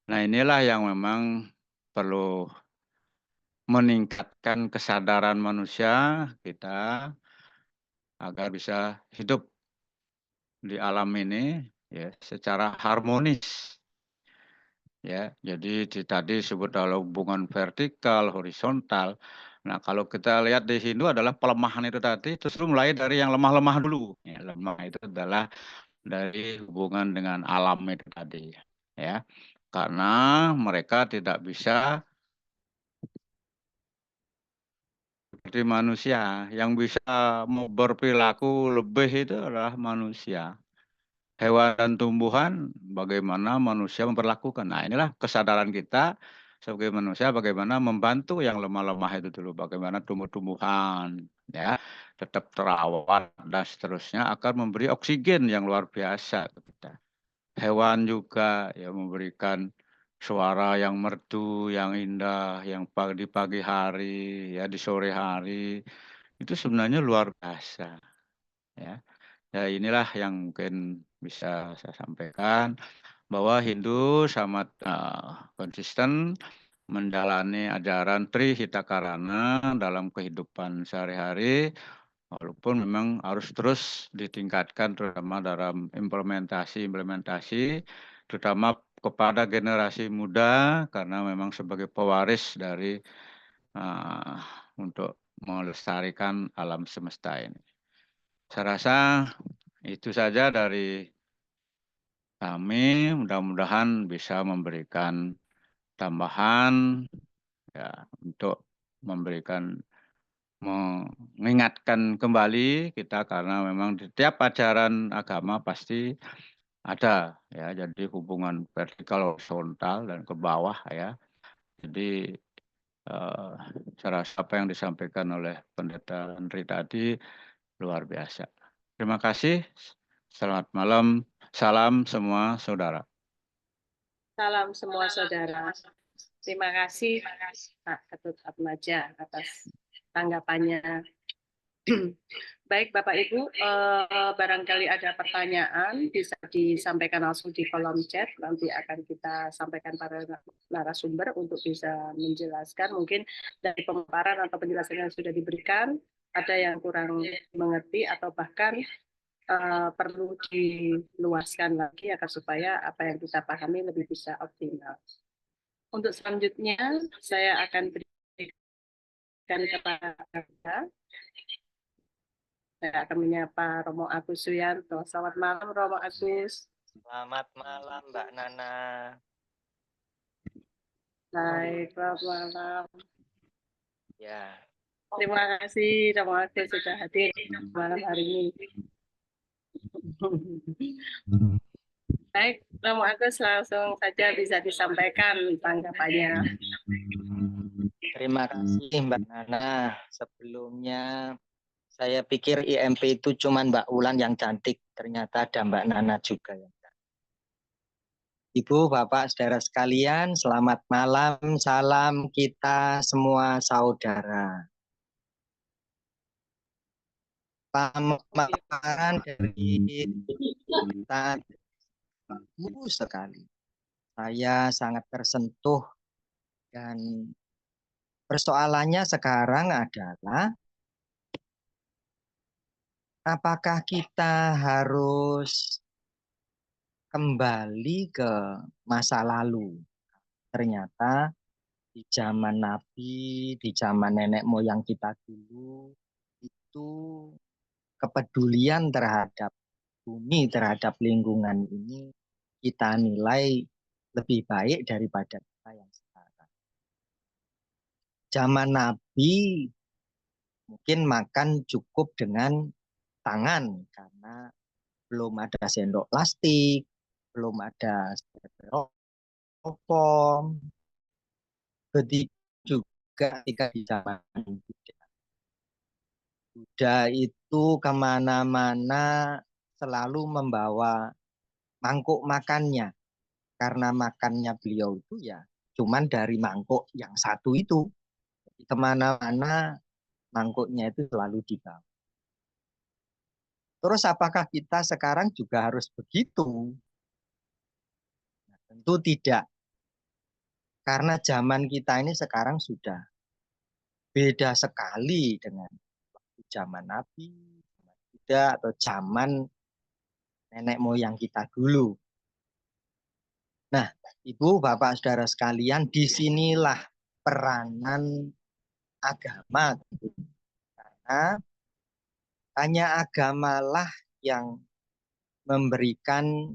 nah inilah yang memang perlu meningkatkan kesadaran manusia kita agar bisa hidup di alam ini ya secara harmonis. Ya, jadi tadi disebut dalam hubungan vertikal, horizontal. Nah, kalau kita lihat di Hindu adalah pelemahan itu tadi justru mulai dari yang lemah-lemah dulu. Ya, lemah itu adalah dari hubungan dengan alam itu tadi. Ya, karena mereka tidak bisa seperti manusia. Yang bisa berperilaku lebih itu adalah manusia. Hewan dan tumbuhan, bagaimana manusia memperlakukan. Nah, inilah kesadaran kita sebagai manusia, bagaimana membantu yang lemah-lemah itu dulu, bagaimana tumbuh-tumbuhan, ya, tetap terawat dan seterusnya akan memberi oksigen yang luar biasa ke kita. Hewan juga ya memberikan suara yang merdu, yang indah, yang di pagi hari, ya di sore hari, itu sebenarnya luar biasa, ya. Ya inilah yang mungkin bisa saya sampaikan bahwa Hindu sangat konsisten menjalani ajaran Tri Hitakarana dalam kehidupan sehari-hari, walaupun memang harus terus ditingkatkan terutama dalam implementasi, terutama kepada generasi muda karena memang sebagai pewaris dari untuk melestarikan alam semesta ini. Saya rasa itu saja dari kami, mudah-mudahan bisa memberikan tambahan ya untuk mengingatkan kembali kita karena memang di tiap ajaran agama pasti ada ya, jadi hubungan vertikal, horizontal dan ke bawah ya. Jadi saya rasa apa yang disampaikan oleh Pendeta Andri tadi luar biasa. Terima kasih. Selamat malam. Salam semua saudara. Salam semua saudara. Terima kasih Pak Ketut Atmaja atas tanggapannya. Baik Bapak Ibu, barangkali ada pertanyaan bisa disampaikan langsung di kolom chat, nanti akan kita sampaikan para narasumber untuk bisa menjelaskan. Mungkin dari pemaparan atau penjelasan yang sudah diberikan, ada yang kurang mengerti atau bahkan perlu diluaskan lagi agar supaya apa yang kita pahami lebih bisa optimal. Untuk selanjutnya, saya akan berikan kepada saya akan menyapa Romo Agus Suyanto. Selamat malam Romo Agus. Selamat malam Mbak Nana. Baik, selamat malam. Ya. Terima kasih Romo Agus sudah hadir malam hari ini. Baik, Romo Agus langsung saja bisa disampaikan tanggapannya. Terima kasih Mbak Nana. Sebelumnya saya pikir IMP itu cuma Mbak Ulan yang cantik, ternyata ada Mbak Nana juga yang cantik. Ibu, Bapak, saudara sekalian, selamat malam, salam kita semua saudara. Pemaparan dari kita bagus sekali. Saya sangat tersentuh dan persoalannya sekarang adalah apakah kita harus kembali ke masa lalu? Ternyata di zaman Nabi, di zaman nenek moyang kita dulu, itu kepedulian terhadap bumi, terhadap lingkungan ini kita nilai lebih baik daripada kita yang sekarang. Zaman Nabi mungkin makan cukup dengan tangan karena belum ada sendok plastik, belum ada styrofoam. Begitu juga ketika di zaman Buddha itu kemana-mana selalu membawa mangkuk makannya karena makannya beliau itu ya cuman dari mangkuk yang satu itu. Jadi kemana-mana mangkuknya itu selalu dibawa. Terus apakah kita sekarang juga harus begitu? Nah, tentu tidak. Karena zaman kita ini sekarang sudah beda sekali dengan zaman Nabi, zaman Buddha, atau zaman nenek moyang kita dulu. Nah, Ibu, Bapak, Saudara sekalian, disinilah peranan agama. Karena hanya agamalah yang memberikan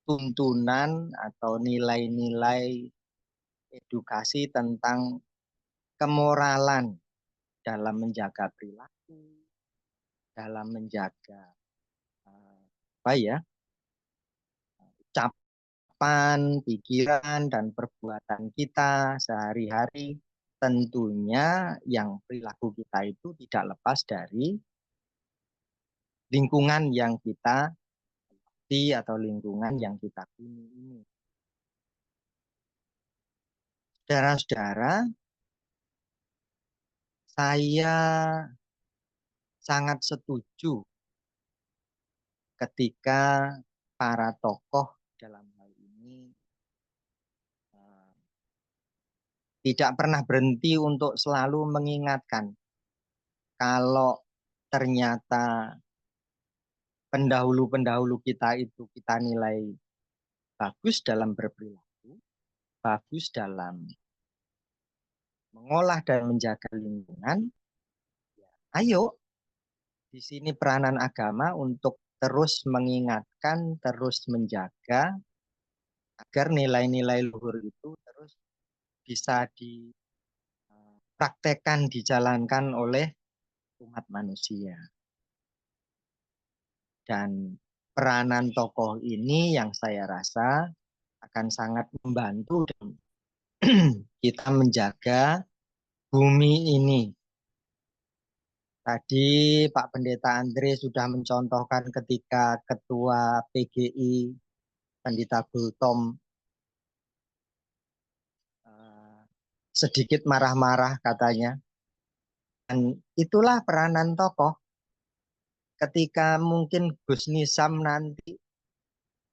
tuntunan atau nilai-nilai edukasi tentang kemoralan dalam menjaga perilaku, dalam menjaga ucapan, pikiran, dan perbuatan kita sehari-hari. Tentunya yang perilaku kita itu tidak lepas dari lingkungan yang kita atau lingkungan yang kita huni ini. Saudara-saudara, saya sangat setuju ketika para tokoh dalam hal ini tidak pernah berhenti untuk selalu mengingatkan kalau ternyata pendahulu-pendahulu kita itu kita nilai bagus dalam berperilaku, bagus dalam mengolah dan menjaga lingkungan. Ayo, di sini peranan agama untuk terus mengingatkan, terus menjaga agar nilai-nilai luhur itu terus bisa dipraktekkan, dijalankan oleh umat manusia. Dan peranan tokoh ini yang saya rasa akan sangat membantu kita menjaga bumi ini. Tadi Pak Pendeta Andre sudah mencontohkan ketika Ketua PGI Pendeta Gultom sedikit marah-marah katanya. Dan itulah peranan tokoh. Ketika mungkin Gus Nizam nanti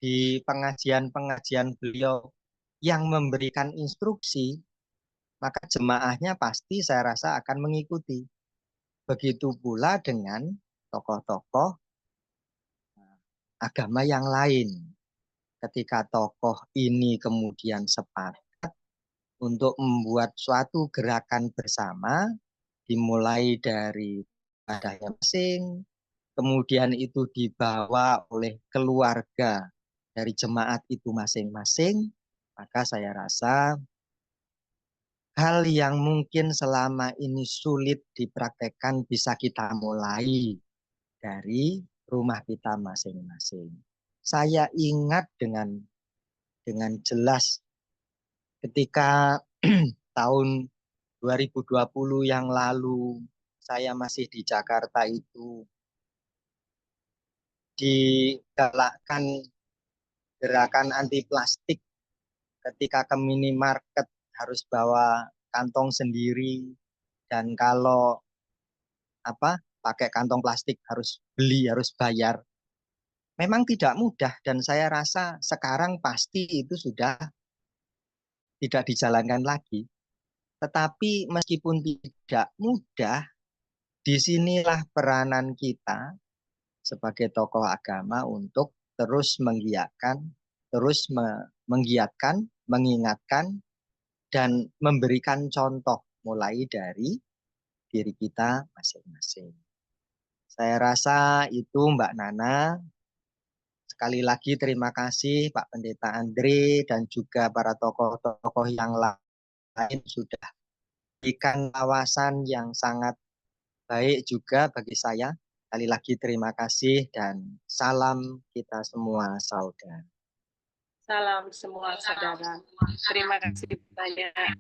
di pengajian-pengajian beliau yang memberikan instruksi, maka jemaahnya pasti saya rasa akan mengikuti. Begitu pula dengan tokoh-tokoh agama yang lain. Ketika tokoh ini kemudian sepakat untuk membuat suatu gerakan bersama, dimulai dari ibadahnya masing, kemudian itu dibawa oleh keluarga dari jemaat itu masing-masing, maka saya rasa hal yang mungkin selama ini sulit dipraktekkan bisa kita mulai dari rumah kita masing-masing. Saya ingat dengan jelas ketika tahun 2020 yang lalu saya masih di Jakarta itu digalakkan gerakan anti plastik. Ketika ke minimarket harus bawa kantong sendiri, dan kalau pakai kantong plastik harus beli, harus bayar. Memang tidak mudah, dan saya rasa sekarang pasti itu sudah tidak dijalankan lagi. Tetapi meskipun tidak mudah, disinilah peranan kita sebagai tokoh agama untuk terus menggiatkan, mengingatkan, dan memberikan contoh mulai dari diri kita masing-masing. Saya rasa itu Mbak Nana. Sekali lagi terima kasih Pak Pendeta Andre dan juga para tokoh-tokoh yang lain sudah berikan wawasan yang sangat baik juga bagi saya. Sekali lagi terima kasih dan salam kita semua saudara. Salam semua saudara. Terima kasih banyak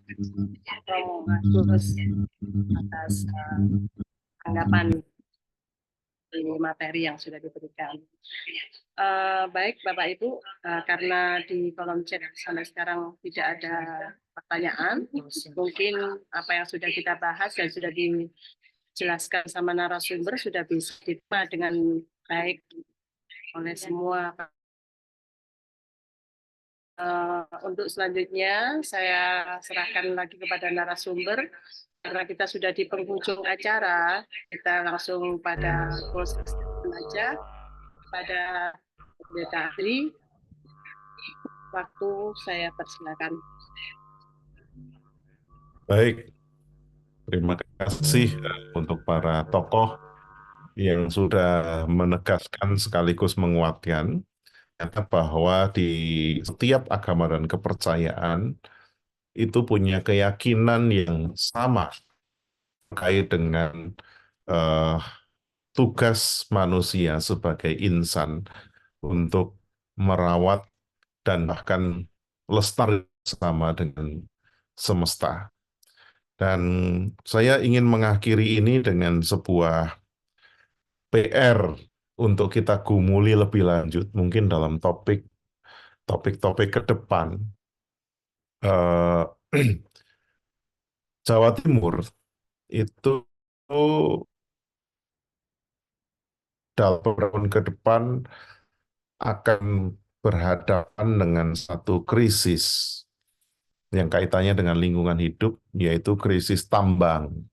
Romo Agus atas tanggapan materi yang sudah diberikan. Baik Bapak Ibu, karena di kolom chat sampai sekarang tidak ada pertanyaan, mungkin apa yang sudah kita bahas dan sudah dijelaskan sama narasumber sudah bisa diterima dengan baik oleh semua. Untuk selanjutnya saya serahkan lagi kepada narasumber. Karena kita sudah di penghujung acara, kita langsung pada closing statement aja pada Pendeta Adri. Waktu saya persilakan. Baik, terima kasih untuk para tokoh yang sudah menegaskan sekaligus menguatkan bahwa di setiap agama dan kepercayaan itu punya keyakinan yang sama terkait dengan tugas manusia sebagai insan untuk merawat dan bahkan lestari sama dengan semesta. Dan saya ingin mengakhiri ini dengan sebuah PR untuk kita gumuli lebih lanjut, mungkin dalam topik-topik ke depan. Jawa Timur itu dalam beberapa tahun ke depan akan berhadapan dengan satu krisis yang kaitannya dengan lingkungan hidup, yaitu krisis tambang.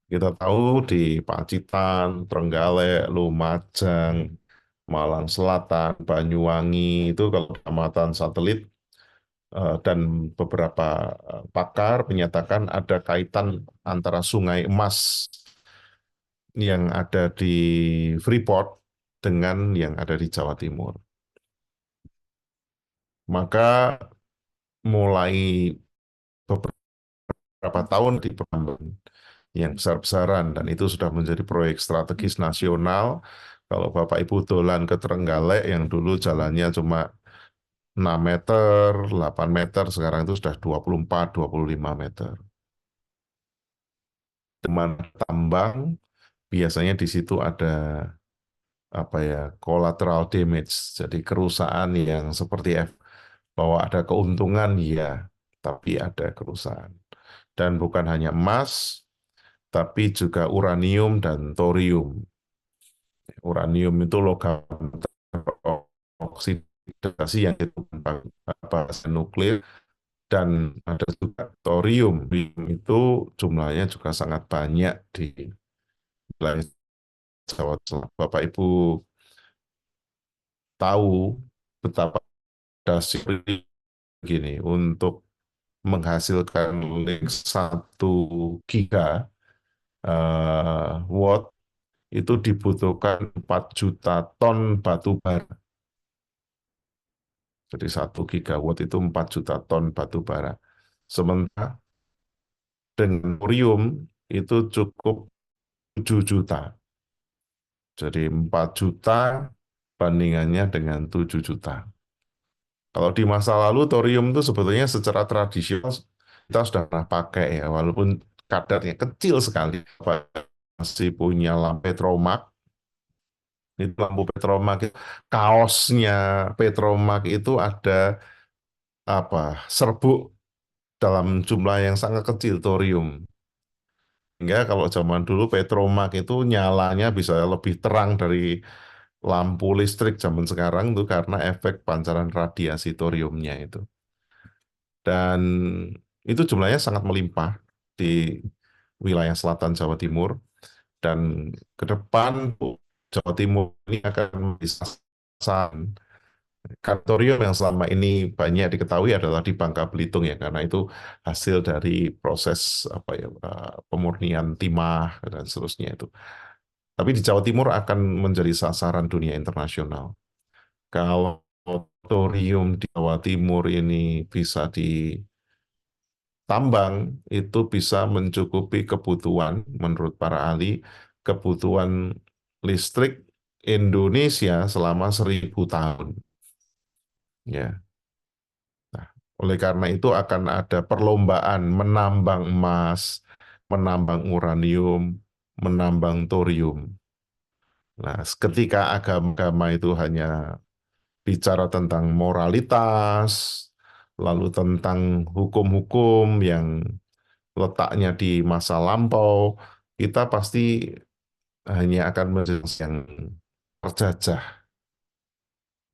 Kita tahu di Pacitan, Trenggalek, Lumajang, Malang Selatan, Banyuwangi, itu kalau kecamatan satelit, dan beberapa pakar menyatakan ada kaitan antara Sungai Emas yang ada di Freeport dengan yang ada di Jawa Timur. Maka mulai beberapa tahun di penambangan yang besar-besaran, dan itu sudah menjadi proyek strategis nasional. Kalau Bapak Ibu dolan ke Trenggalek yang dulu jalannya cuma 6 meter, 8 meter, sekarang itu sudah 24, 25 meter. Teman tambang, biasanya di situ ada collateral damage, jadi kerusakan yang seperti bahwa ada keuntungan, ya, tapi ada kerusakan. Dan bukan hanya emas, tapi juga uranium dan thorium. Uranium itu logam oksidasi yang bahasa nuklir, dan ada juga thorium. Itu jumlahnya juga sangat banyak di wilayah Jawa Tengah. Bapak Ibu tahu betapa dahsyat gini untuk menghasilkan link 1 gigawatt itu dibutuhkan 4 juta ton batu bara. Jadi 1 gigawatt itu 4 juta ton batu bara. Sementara dengan thorium itu cukup 7 juta. Jadi 4 juta bandingannya dengan 7 juta. Kalau di masa lalu thorium itu sebetulnya secara tradisional kita sudah pernah pakai, ya, walaupun kadarnya kecil sekali. Masih punya lampu Petromak. Itu lampu Petromak, kaosnya Petromak itu ada serbuk dalam jumlah yang sangat kecil thorium. Hingga kalau zaman dulu Petromak itu nyalanya bisa lebih terang dari lampu listrik zaman sekarang itu karena efek pancaran radiasi thoriumnya itu. Dan itu jumlahnya sangat melimpah di wilayah selatan Jawa Timur. Dan ke depan Jawa Timur ini akan menjadi sasaran. Thorium yang selama ini banyak diketahui adalah di Bangka Belitung, ya, karena itu hasil dari proses pemurnian timah dan seterusnya itu. Tapi di Jawa Timur akan menjadi sasaran dunia internasional. Kalau thorium di Jawa Timur ini bisa ditambang, itu bisa mencukupi kebutuhan, menurut para ahli, kebutuhan listrik Indonesia selama 1000 tahun. Ya. Nah, oleh karena itu akan ada perlombaan menambang emas, menambang uranium, menambang thorium. Nah, ketika agama itu hanya bicara tentang moralitas, lalu tentang hukum-hukum yang letaknya di masa lampau, kita pasti hanya akan menjadi yang terjajah.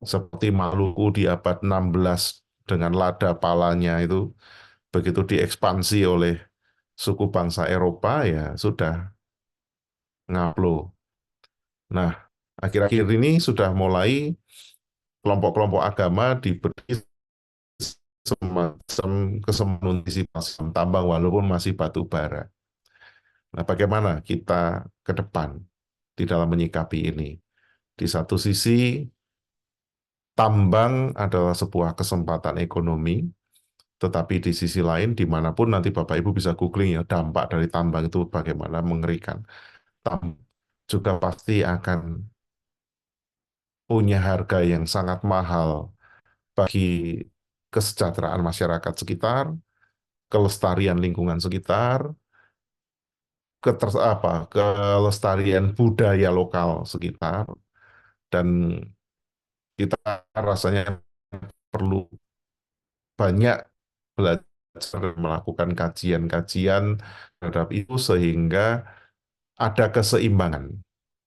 Seperti Maluku di abad 16 dengan lada palanya itu, begitu diekspansi oleh suku bangsa Eropa, ya sudah ngaplo. Nah, akhir-akhir ini sudah mulai kelompok-kelompok agama diberi semacam kesemuanya antisipasi tambang walaupun masih batu bara. Nah, bagaimana kita ke depan di dalam menyikapi ini? Di satu sisi, tambang adalah sebuah kesempatan ekonomi, tetapi di sisi lain, dimanapun nanti Bapak Ibu bisa googling ya, dampak dari tambang itu bagaimana mengerikan. Tambang juga pasti akan punya harga yang sangat mahal bagi kesejahteraan masyarakat sekitar, kelestarian lingkungan sekitar, kelestarian budaya lokal sekitar, dan kita rasanya perlu banyak belajar dan melakukan kajian-kajian terhadap itu sehingga ada keseimbangan.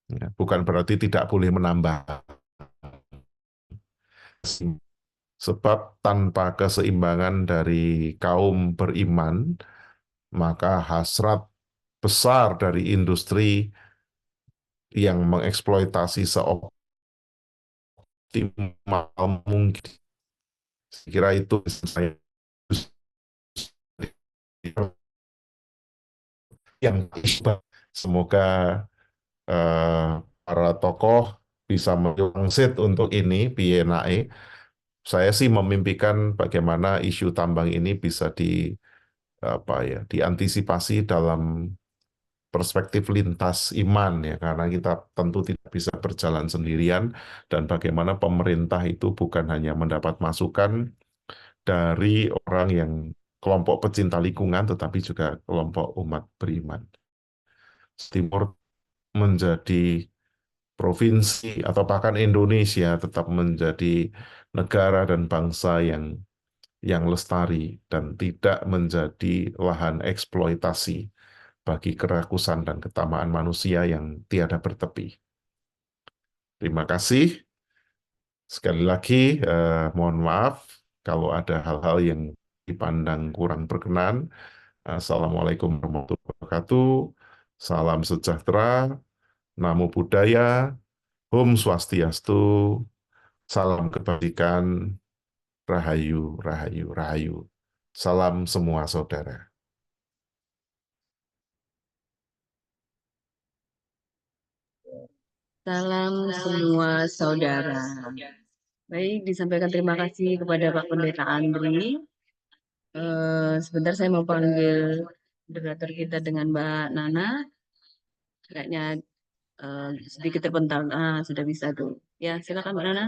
Ya, bukan berarti tidak boleh menambah. Sebab tanpa keseimbangan dari kaum beriman, maka hasrat besar dari industri yang mengeksploitasi seoptimal mungkin. Saya kira itu saya yang semoga para tokoh bisa mewangsit untuk ini PNAE. Saya sih memimpikan bagaimana isu tambang ini bisa diantisipasi dalam perspektif lintas iman ya, karena kita tentu tidak bisa berjalan sendirian, dan bagaimana pemerintah itu bukan hanya mendapat masukan dari orang yang kelompok pecinta lingkungan, tetapi juga kelompok umat beriman. Timur menjadi provinsi atau bahkan Indonesia tetap menjadi negara dan bangsa yang lestari dan tidak menjadi lahan eksploitasi bagi kerakusan dan ketamaan manusia yang tiada bertepi. Terima kasih. Sekali lagi, mohon maaf kalau ada hal-hal yang dipandang kurang berkenan. Assalamualaikum warahmatullahi wabarakatuh. Salam sejahtera, Namo Buddhaya, Om Swastiastu, salam kebajikan, Rahayu, Rahayu, Rahayu. Salam semua saudara. Salam semua saudara. Baik, disampaikan terima kasih kepada Pak Pendeta Andri. Sebentar saya mau panggil moderator kita dengan Mbak Nana. Kayaknya sedikit terpental. Sudah bisa tuh. Ya, silakan Mbak Nana.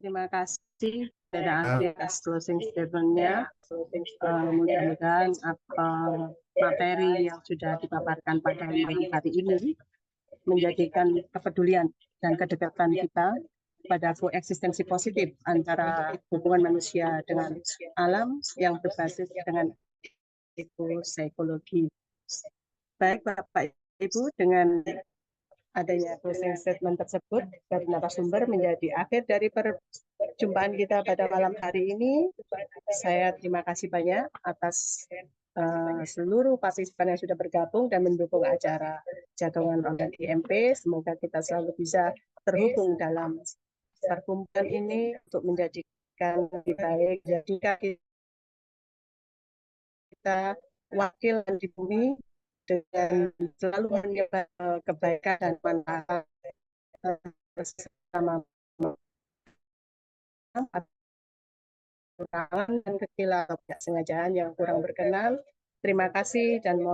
Terima kasih Pendeta Andri atas closing statement-nya. Mudah-mudahan materi yang sudah dipaparkan pada hari ini menjadikan kepedulian dan kedekatan kita pada koeksistensi positif antara hubungan manusia dengan alam yang berbasis dengan ekopsikologi. Baik Bapak Ibu, dengan adanya closing statement tersebut dari narasumber menjadi akhir dari perjumpaan kita pada malam hari ini. Saya terima kasih banyak atas seluruh partisipan yang sudah bergabung dan mendukung acara Jagongan Online IMP. Semoga kita selalu bisa terhubung dalam perkumpulan ini untuk menjadikan lebih baik, jadikan kita wakil di bumi dengan selalu menyebar kebaikan dan manfaat bersama kekurangan dan kesengajaan yang kurang berkenan. Terima kasih dan mohon